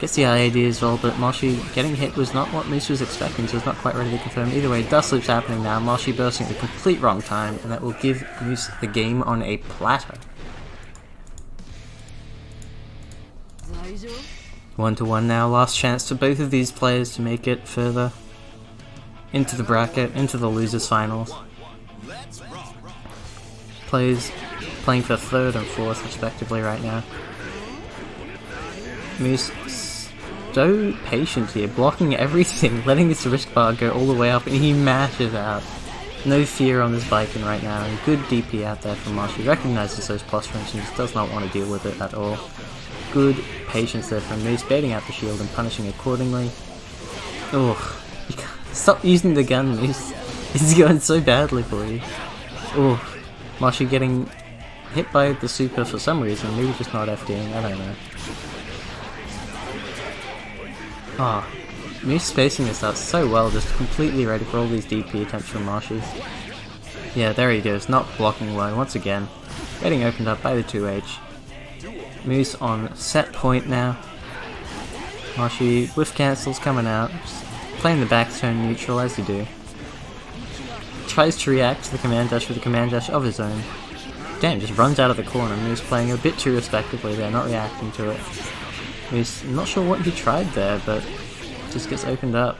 Gets the IAD as well, but Moshi getting hit was not what Moose was expecting, so it's not quite ready to confirm. Either way, dust loop's happening now, Moshi bursting at the complete wrong time, and that will give Moose the game on a platter. 1-1 now, last chance for both of these players to make it further into the bracket, into the losers finals. Players playing for 3rd and 4th respectively right now. Moose so patient here, blocking everything, letting this risk bar go all the way up, and he mashes out. No fear on this Viking right now, and good DP out there from Moshi. Recognizes those posturing and just does not want to deal with it at all. Good patience there from Moose, baiting out the shield and punishing accordingly. Ugh. Stop using the gun, Moose. This is going so badly for you. Ugh. Moshi getting hit by the super for some reason, maybe just not FDing, I don't know. Ah, Moose spacing this out so well, just completely ready for all these DP attempts from Moshi. Yeah, there he goes, not blocking low once again. Getting opened up by the 2H. Moose on set point now. Mashi whiff cancels coming out. Just playing the back turn neutral as you do. Tries to react to the command dash with a command dash of his own. Damn, just runs out of the corner. Moose playing a bit too respectively there, not reacting to it. Moose, not sure what he tried there, but just gets opened up.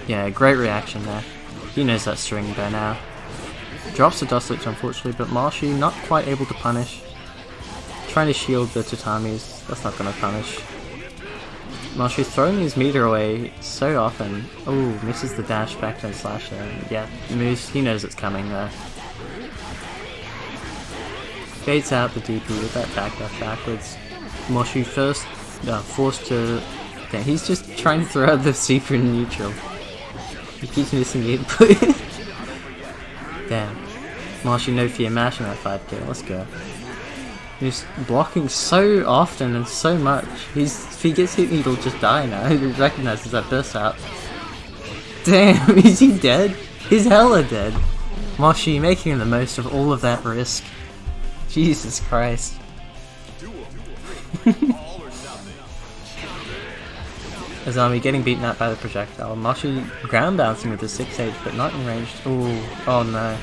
Yeah, great reaction there. He knows that string by now. Drops the dust lips unfortunately, but Mashi not quite able to punish. Trying to shield the tatamis, that's not gonna punish. Mashi throwing his meter away so often. Oh, misses the dash back to slash there. Yeah, Moose, he knows it's coming there. Baits out the DP with that backdash backwards. Mashi first forced to... Damn, he's just trying to throw out the super neutral. He keeps missing the input. Damn. Mashi no fear mashing that 5k, let's go. He's blocking so often and so much. If he gets hit, he'll just die now. He recognizes that burst out. Damn, is he dead? He's hella dead. Mashi making the most of all of that risk. Jesus Christ. Azami getting beaten out by the projectile. Mashi ground bouncing with the 6H, but not in range. Ooh, oh no.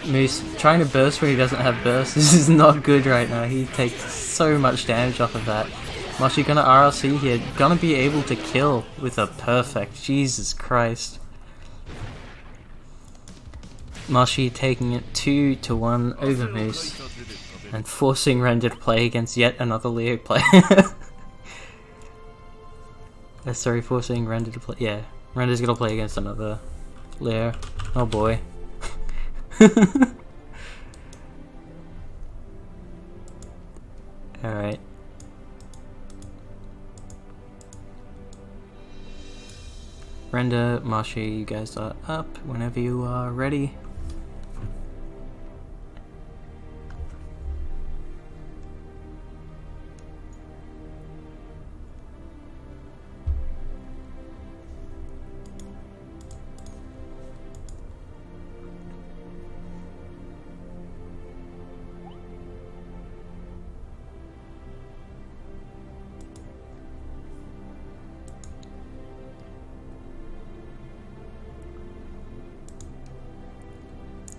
Moose trying to burst when he doesn't have burst. This is not good right now. He takes so much damage off of that. Mashi gonna RLC here. Gonna be able to kill with a perfect. Jesus Christ. Mashi taking it 2-1 over Moose. And forcing Render to play against yet another Leo player. Sorry, forcing Render to play. Yeah, Render's gonna play against another Leo. Oh boy. Alright. Render, Mashi, you guys are up whenever you are ready.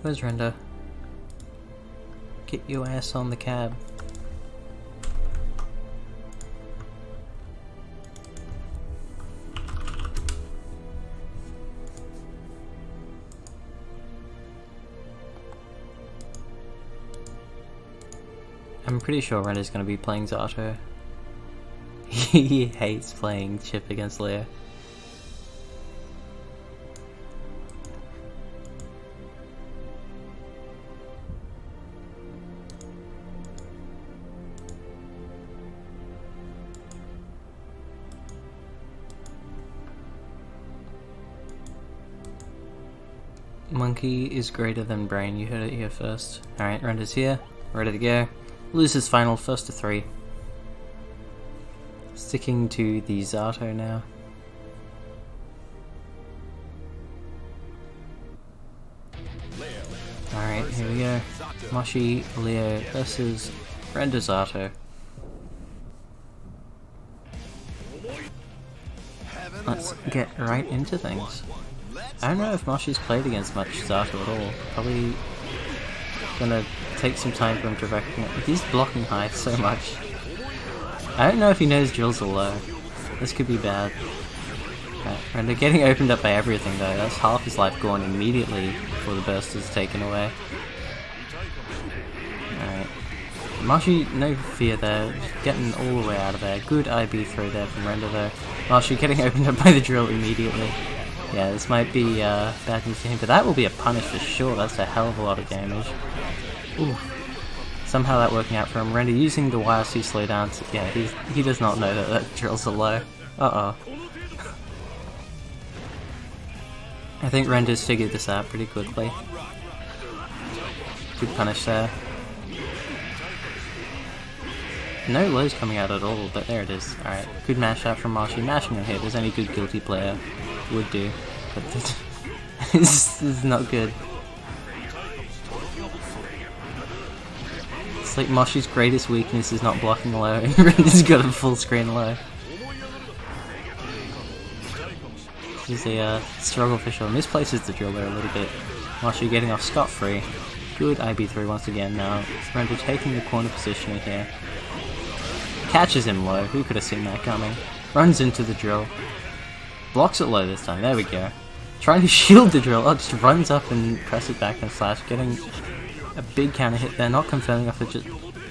Where's Render? Get your ass on the cab. I'm pretty sure Render's gonna be playing Zato. He hates playing Chip against Leo. Monkey is greater than brain, you heard it here first. Alright, Render's here, ready to go. Loses final, first to 3. Sticking to the Zato now. Alright, here we go. Mashi, Leo versus Render Zato. Let's get right into things. I don't know if Mashi's played against much Zato at all. Probably gonna take some time for him to recognize. He's blocking high so much. I don't know if he knows drills are low. This could be bad. Render getting opened up by everything though. That's half his life gone immediately before the burst is taken away. Alright. Mashi, no fear there. Getting all the way out of there. Good IB throw there from Render though. Mashi getting opened up by the drill immediately. Yeah, this might be bad news for him, but that will be a punish for sure. That's a hell of a lot of damage. Ooh. Somehow that working out for him. Render using the YRC slowdown. Yeah, he does not know that drills are low. Uh-oh. I think Render's figured this out pretty quickly. Good punish there. No lows coming out at all, but there it is. Alright, good mash out from Mashi. Mashing on hit, as any good guilty player would do. But This is not good. It's like Moshi's greatest weakness is not blocking low. He's got a full screen low. This is a struggle for sure. Misplaces the drill there a little bit. Moshi getting off scot-free. Good IB3 once again now. Render taking the corner positioning here. Catches him low. Who could have seen that coming? Runs into the drill. Blocks it low this time. There we go. Trying to shield the drill. Oh, just runs up and presses back and slash. Getting a big counter hit there. Not confirming off it. Just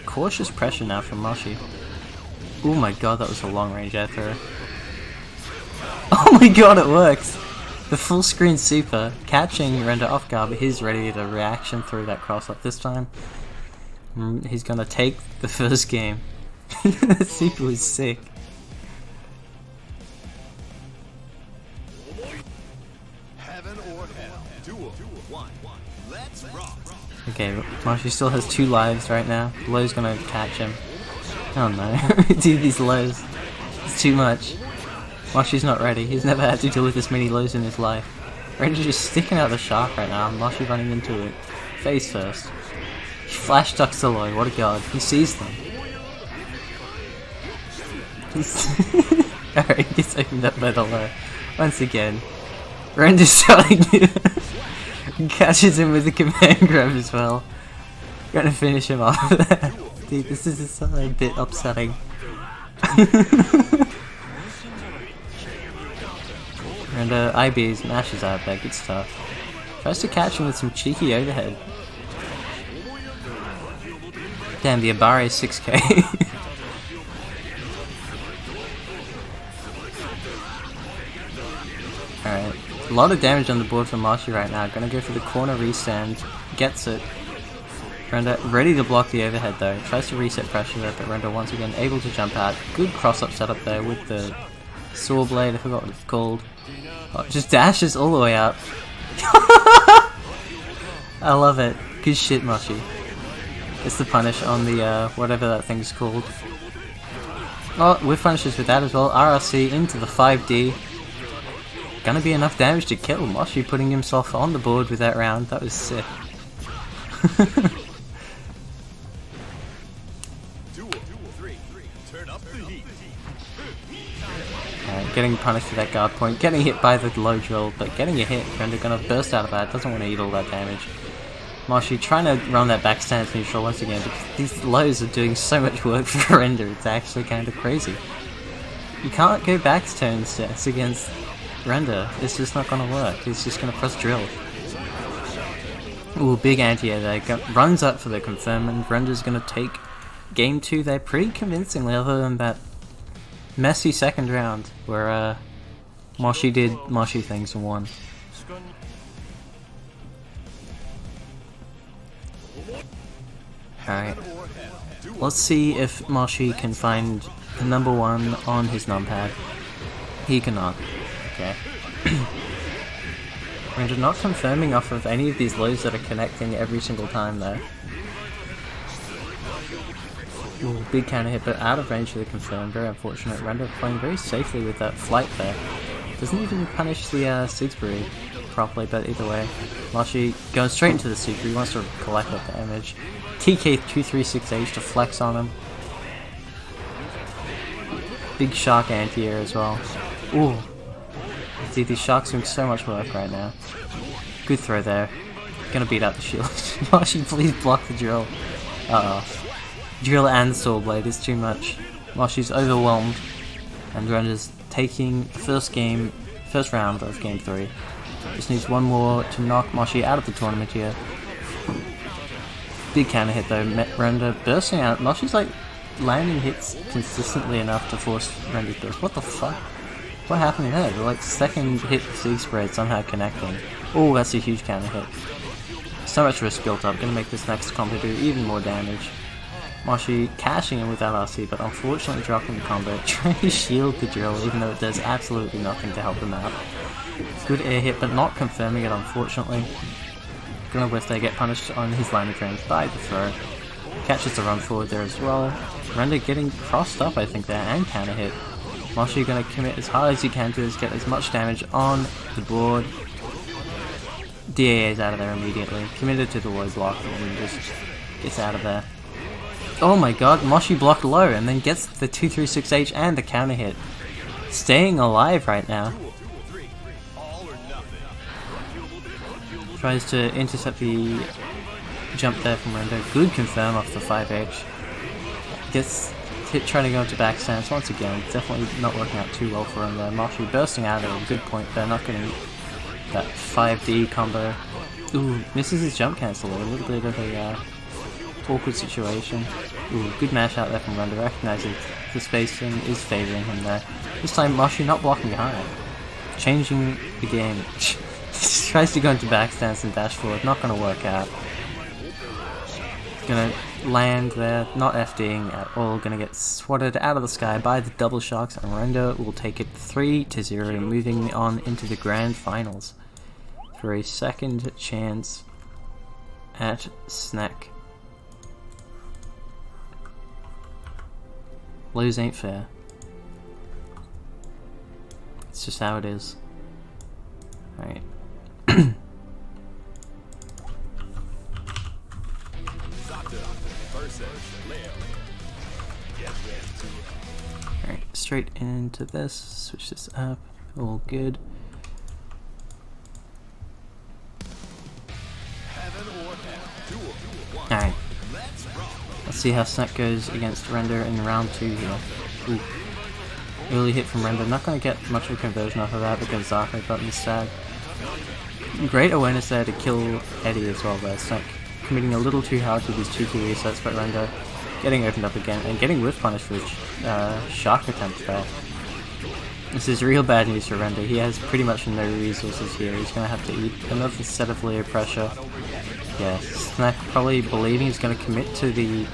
cautious pressure now from Moshi. Oh my god, that was a long range air throw. Oh my god, it works! The full screen super, catching Render off guard, but he's ready to reaction through that cross up this time. He's gonna take the first game. The super was sick. Heaven or hell. Duel 1. Let's rock. Okay, Moshi still has 2 lives right now. Low's gonna catch him. Oh no, dude, these lows. It's too much. Moshi's not ready. He's never had to deal with this many lows in his life. Render's just sticking out the shark right now. Moshi running into it. Face first. He flash ducks the low. What a god. He sees them. Alright, he's opened up by the low. Once again. Render's starting to catches him with the command grab as well. Gonna finish him off. Dude, this is a bit upsetting. And IB smashes out there, good stuff. Tries to catch him with some cheeky overhead. Damn, the Abare is 6k. Alright, a lot of damage on the board for Moshi right now. Gonna go for the corner restand, gets it. Render ready to block the overhead though. Tries to reset pressure there, but Render once again able to jump out. Good cross-up setup there with the saw blade, I forgot what it's called. Oh, just dashes all the way out. I love it. Good shit, Moshi. It's the punish on the, whatever that thing's called. Oh, with punishes with that as well. RRC into the 5D. Gonna be enough damage to kill Moshi, putting himself on the board with that round. That was sick. Getting punished for that guard point, getting hit by the low drill, but getting a hit. Render gonna burst out of that, doesn't want to eat all that damage. Moshi trying to run that back stance neutral once again, but these lows are doing so much work for Render, it's actually kind of crazy. You can't go back turn stance against Render, it's just not gonna work, he's just gonna press drill. Ooh, big anti-air there, runs up for the confirm, and Render's gonna take game 2 there pretty convincingly, other than that messy second round where Moshi did Moshi things and won. Alright, let's see if Moshi can find the number 1 on his numpad. He cannot. Okay. Render not confirming off of any of these lows that are connecting every single time though. Ooh, big counter hit, but out of range for the confirm. Very unfortunate. Render playing very safely with that flight there. Doesn't even punish the Sigsbury properly, but either way. Moshi goes straight into the super. He wants to collect that damage. TK236H to flex on him. Big shark anti-air as well. Ooh. See, these sharks doing so much work right now. Good throw there. Gonna beat out the shield. Moshi, please block the drill. Uh-oh. Drill and saw blade is too much. Moshi's overwhelmed, and Render's taking first round of game 3. Just needs one more to knock Moshi out of the tournament here. Big counter hit though, Render bursting out. Moshi's like landing hits consistently enough to force Render's burst. What the fuck? What happened there? The like second hit Sig spread somehow connecting. Oh, that's a huge counter hit. So much risk built up, gonna make this next combo do even more damage. Moshi cashing in without RC, but unfortunately dropping the combo, trying to shield the drill even though it does absolutely nothing to help him out. Good air hit, but not confirming it unfortunately. Gonna whiff there, get punished on his line of range by the throw. Catches the run forward there as well. Render getting crossed up I think there, and counter hit. Moshi gonna commit as hard as he can to get as much damage on the board. DAA's out of there immediately. Committed to the low block and just gets out of there. Oh my god, Moshi blocked low and then gets the 236H and the counter hit. Staying alive right now. Tries to intercept the jump there from Rendo. Good confirm off the 5H. Gets hit trying to go into back stance once again. Definitely not working out too well for him there. Moshi bursting out at a good point there, not getting that 5D combo. Ooh, misses his jump cancel. A little bit of a awkward situation. Ooh, good mash out there from Rendo. Recognizes the spacing is favoring him there. This time Moshi not blocking behind. Changing the game. Tries to go into back stance and dash forward. Not going to work out. Gonna land there, not FDing at all, gonna get swatted out of the sky by the double shocks, and Rendo will take it 3-0, moving on into the grand finals for a second chance at Snack. Lose ain't fair. It's just how it is. Alright. Alright, straight into this, switch this up, all good. Alright, let's see how Snack goes against Render in round 2 here. Ooh. Early hit from Render, not going to get much of a conversion off of that because Zato got the stag. Great awareness there to kill Eddie as well there. Snack committing a little too hard with his cheeky resets, but Render getting opened up again and getting whiff punished for his shark attempt there. This is real bad news for Render. He has pretty much no resources here. He's going to have to eat another set of Leo pressure. Yeah, Snack probably believing he's going to commit to the...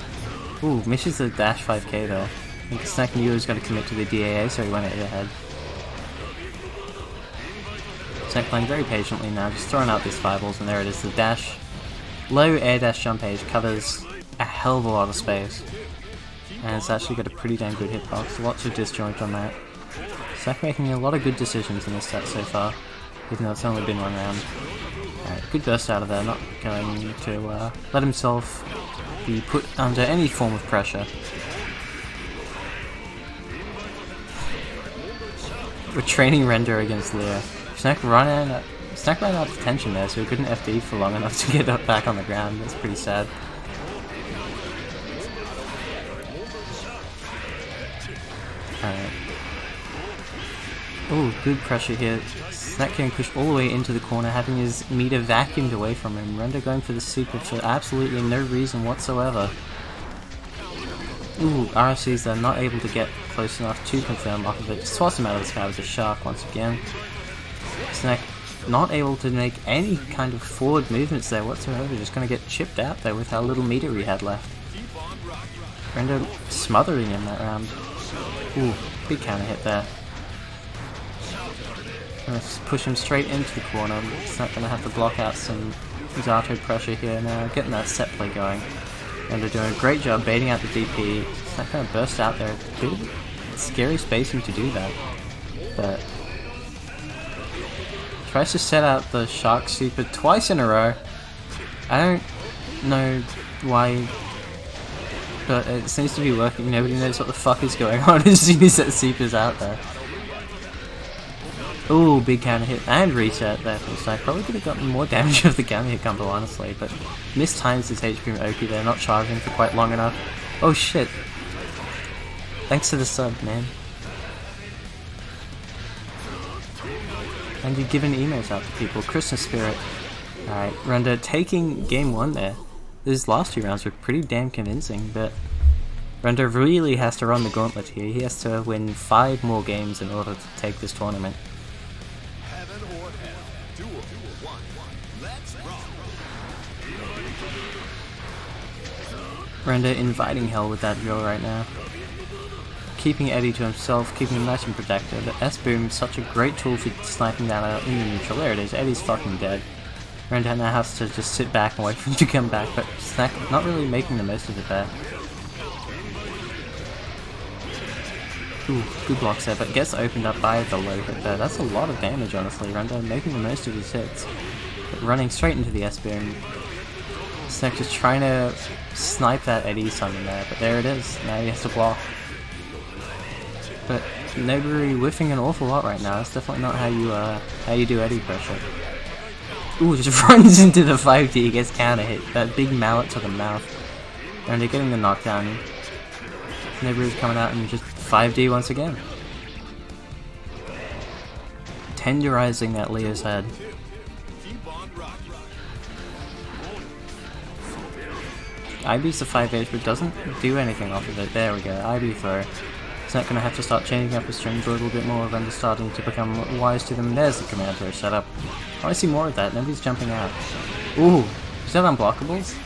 Ooh, misses the dash 5k though. I think Snack knew he was going to commit to the DAA, so he went ahead. Snack playing very patiently now, just throwing out these fireballs, and there it is, the dash. Low air dash jump age covers a hell of a lot of space. And it's actually got a pretty damn good hitbox, lots of disjoint on that. Snack making a lot of good decisions in this set so far, even though it's only been one round. Alright, good burst out of there, not going to let himself be put under any form of pressure. We're training Render against Leo. Snack ran out of tension there, so he couldn't FD for long enough to get up back on the ground. That's pretty sad. Alright. Oh, good pressure here. Snack getting pushed all the way into the corner, having his meter vacuumed away from him. Render going for the super for absolutely no reason whatsoever. Ooh, RFCs are not able to get close enough to confirm off of it. Swats him out of the sky with a shark once again. Snack not able to make any kind of forward movements there whatsoever, just gonna get chipped out there with how little meter he had left. Render smothering him that round. Ooh, big counter hit there. Gonna push him straight into the corner. It's not gonna have to block out some Zato pressure here now, getting that set play going. Render doing a great job baiting out the DP. It's not gonna burst out there. Bit of scary spacing to do that, but tries to set out the shark super twice in a row. I don't know why, but it seems to be working. Nobody knows what the fuck is going on as soon as that super's out there. Ooh, big counter hit and reset there from Snack. Probably could have gotten more damage of the counter hit combo, honestly, but mistimes his HP from Oki there, not charging for quite long enough. Oh shit. Thanks to the sub, man. And you've given emails out to people. Christmas spirit. Alright, Render taking game 1 there. These last 2 rounds were pretty damn convincing, but Render really has to run the gauntlet here. He has to win 5 more games in order to take this tournament. Render inviting hell with that drill right now. Keeping Eddie to himself, keeping him nice and protected. S-Boom is such a great tool for sniping that out in the neutral. There it is, Eddie's fucking dead. Render now has to just sit back and wait for him to come back, but Snack not really making the most of it there. Ooh, good blocks there, but gets opened up by the low hit there. That's a lot of damage, honestly. Render making the most of his hits. running straight into the S-beam. Snack just trying to snipe that Eddie summon there, but there it is. Now he has to block. But Nobury whiffing an awful lot right now. That's definitely not how you do Eddie pressure. Ooh, just runs into the 5D, gets counter hit. That big mallet to the mouth. And they're getting the knockdown. Nobury's coming out and just 5D once again. Tenderizing that Leo's head. IB's the 5H but doesn't do anything off of it. There we go, IB throw. He's not going to have to start changing up his strings a little bit more when they're starting to become wise to them. There's the command throw setup. I want to see more of that. Nobody's jumping out. Ooh, is that unblockables?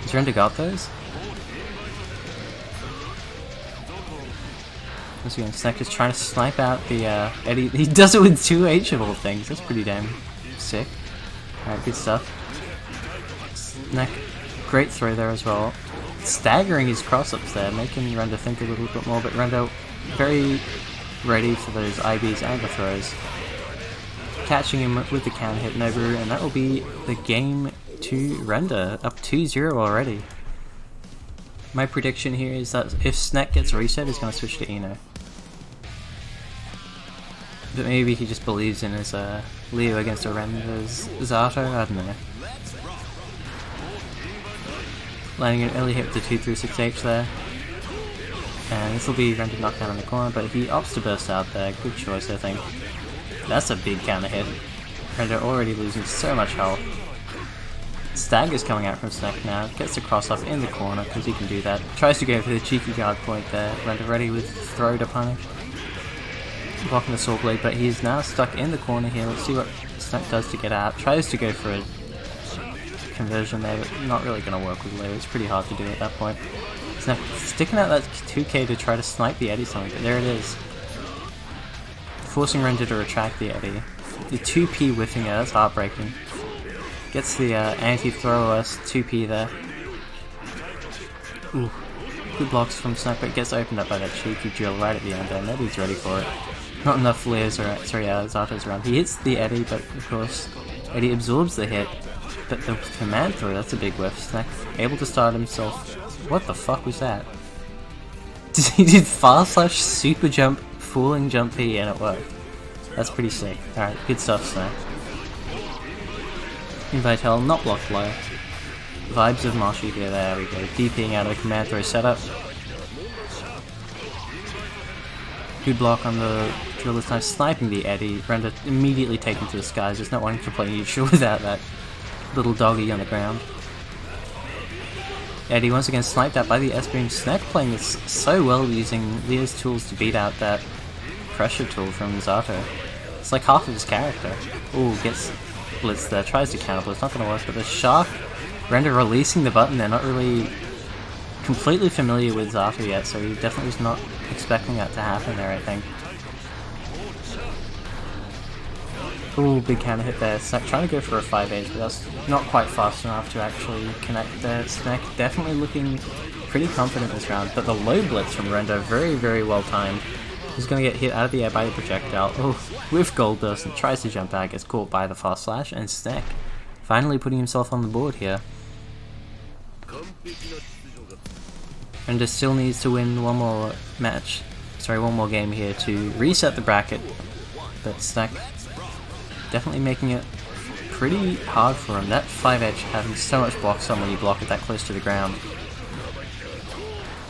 Has Render got those? Once again, Snack is trying to snipe out the Eddie. He does it with 2H of all things. That's pretty damn sick. Alright, good stuff. Snack, great throw there as well. Staggering his cross-ups there, making Render think a little bit more, but Render very ready for those IBs and the throws. Catching him with the counter hit Nobu, and that will be the game to Render, up 2-0 already. My prediction here is that if Snack gets reset, he's going to switch to Eno. But maybe he just believes in his Leo against a Render's Zato, I don't know. Landing an early hit with the 236H there. And this will be Render knockdown in the corner, but he opts to burst out there. Good choice, I think. That's a big counter hit. Render already losing so much health. Stagger's coming out from Snack now. Gets the cross up in the corner because he can do that. Tries to go for the cheeky guard point there. Render ready with throw to punish. Blocking the Sword Blade, but he's now stuck in the corner here. Let's see what Snack does to get out. Tries to go for a conversion there, but not really going to work with Leo. It's pretty hard to do at that point. Snack sticking out that 2k to try to snipe the Eddie something, but there it is. Forcing Render to retract the Eddie. The 2p whiffing it, that's heartbreaking. Gets the anti-throw-us 2p there. Ooh, good blocks from Snack, but gets opened up by that cheeky drill right at the end there. Nobody's ready for it. Not enough Leos around, Zato's around. He hits the Eddie, but of course, Eddie absorbs the hit. But the command throw, that's a big whiff. Snack able to start himself. What the fuck was that? He did fast slash super jump, fooling jump P, and it worked. That's pretty sick. Alright, good stuff, Snack. Invite Hell, not blocked low. Vibes of Marshy here, there we go. DPing out of the command throw setup. Good block on the drill this time, sniping the Eddie. Render immediately taken to the skies, just not wanting to play neutral without that little doggy on the ground. Eddie once again sniped out by the S-beam. Snack playing this so well, using Leo's tools to beat out that pressure tool from Zato. It's like half of his character. Ooh, gets blitz there, tries to counter, but it's not going to work. But the Shark, Render releasing the button, they're not really completely familiar with Zato yet, so he definitely was not expecting that to happen there, I think. Ooh, big counter hit there. Snack trying to go for a 5H, but that's not quite fast enough to actually connect there. Snack definitely looking pretty confident this round, but the low blitz from Render, very, very well timed. He's going to get hit out of the air by the projectile. Oh, with Gold Burst, and tries to jump out, gets caught by the fast slash, and Snack finally putting himself on the board here. Render still needs to win one more match, one more game here to reset the bracket, but Snack definitely making it pretty hard for him. That 5H having so much blocks on when you block it that close to the ground.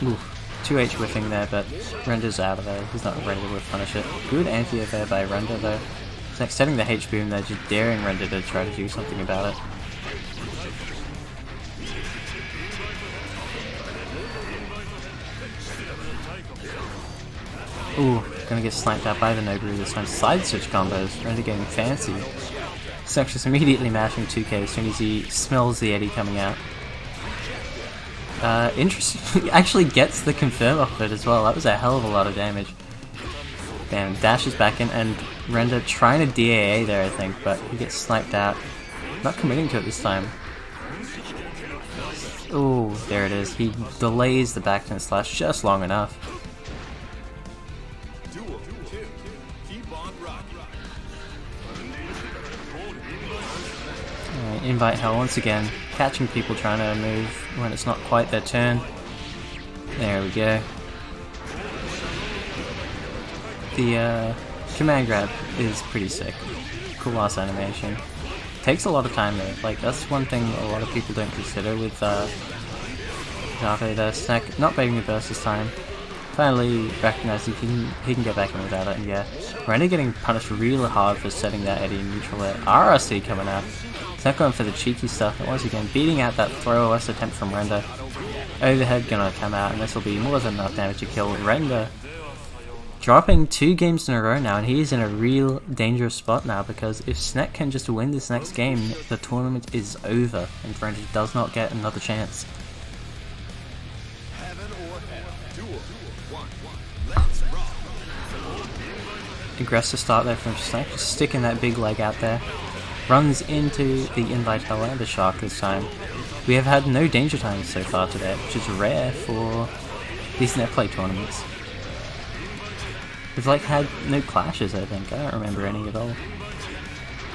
Ooh, 2H whiffing there, but Render's out of there. He's not ready to whiff punish it. Good anti-air there by Render though. Snack setting the H boom there, just daring Render to try to do something about it. Ooh, gonna get sniped out by the Nobu this time. Side switch combos, Render getting fancy. Snack just immediately mashing 2k as soon as he smells the Eddie coming out. Interesting, he actually gets the confirm off of it as well. That was a hell of a lot of damage. Damn, dashes back in, and Render trying to DAA there, I think, but he gets sniped out. Not committing to it this time. Ooh, there it is. He delays the backturn slash just long enough. Alright, invite hell once again, catching people trying to move when it's not quite their turn. There we go. The command grab is pretty sick. Cool ass animation. Takes a lot of time though, like that's one thing a lot of people don't consider with Darko there. Snack not baiting the burst this time. Finally recognized he can get back in without it, and yeah. Render getting punished really hard for setting that Eddie in neutral there. RRC coming out. Snack going for the cheeky stuff, and once again beating out that throw OS attempt from Render. Overhead gonna come out, and this will be more than enough damage to kill Render. Dropping 2 games in a row now, and he is in a real dangerous spot now, because if Snack can just win this next game, the tournament is over, and Render does not get another chance. Aggressive start there from Snack, just sticking that big leg out there. Runs into the invite hell and the shark this time. We have had no danger times so far today, which is rare for these Netplay tournaments. We've like had no clashes, I think. I don't remember any at all.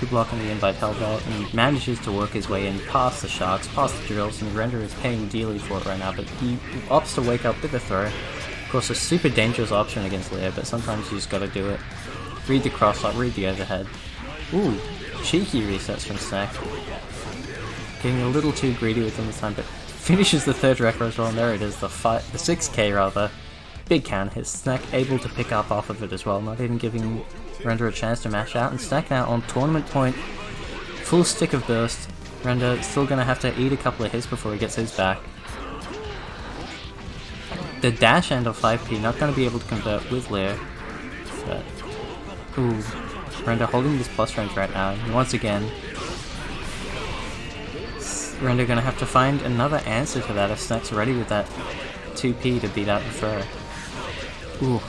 Good block on the invite hell there, and manages to work his way in past the sharks, past the drills, and Render is paying dearly for it right now, but he opts to wake up with a throw. Of course, a super dangerous option against Leo, but sometimes you just gotta do it. Read the cross-up, read the overhead. Ooh, cheeky resets from Snack. Getting a little too greedy with him this time, but finishes the third record as well, and there it is, the 6k rather. Big counter hit. Snack able to pick up off of it as well, not even giving Render a chance to mash out, and Snack now on tournament point. Full stick of burst. Render still gonna have to eat a couple of hits before he gets his back. The dash end of 5p not gonna be able to convert with Leo, but ooh, Render holding this plus range right now, and once again Render gonna have to find another answer to that if Snack's ready with that 2p to beat out the throw. Ooh,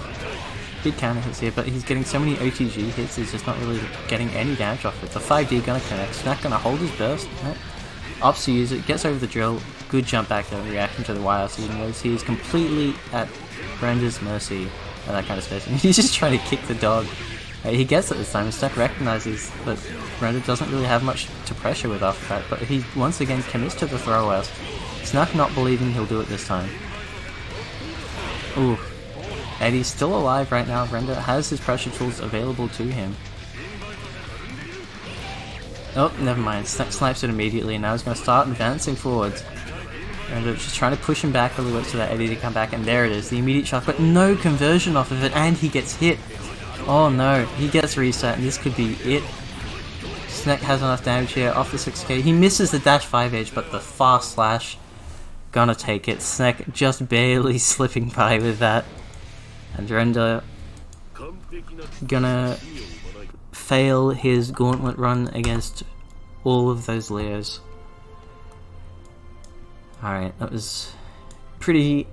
big counter hits here, but he's getting so many OTG hits, he's just not really getting any damage off it. The 5D gonna connect, Snack gonna hold his burst, opts to use it, gets over the drill, good jump back there, reaction to the YRC, and knows he is completely at Render's mercy at that kind of space, and he's just trying to kick the dog. He gets it this time, and Snack recognizes that Render doesn't really have much to pressure with after that, but he once again commits to the throw out. Snack not believing he'll do it this time. Ooh. Eddie's still alive right now. Render has his pressure tools available to him. Oh, never mind. Snack snipes it immediately, and now he's going to start advancing forwards. Render just trying to push him back a little bit so that Eddie to come back, and there it is. The immediate shot, but no conversion off of it, and he gets hit. Oh no, he gets reset, and this could be it. Snack has enough damage here off the 6k. He misses the dash 5H, but the fast slash gonna take it. Snack just barely slipping by with that. And Render gonna fail his gauntlet run against all of those Leos. Alright, that was pretty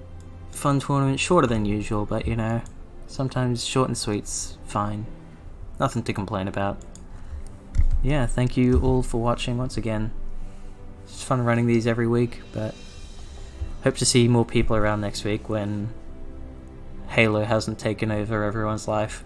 fun tournament, shorter than usual, but you know, sometimes short and sweet's fine. Nothing to complain about. Yeah, thank you all for watching once again. It's fun running these every week, but hope to see more people around next week when Halo hasn't taken over everyone's life.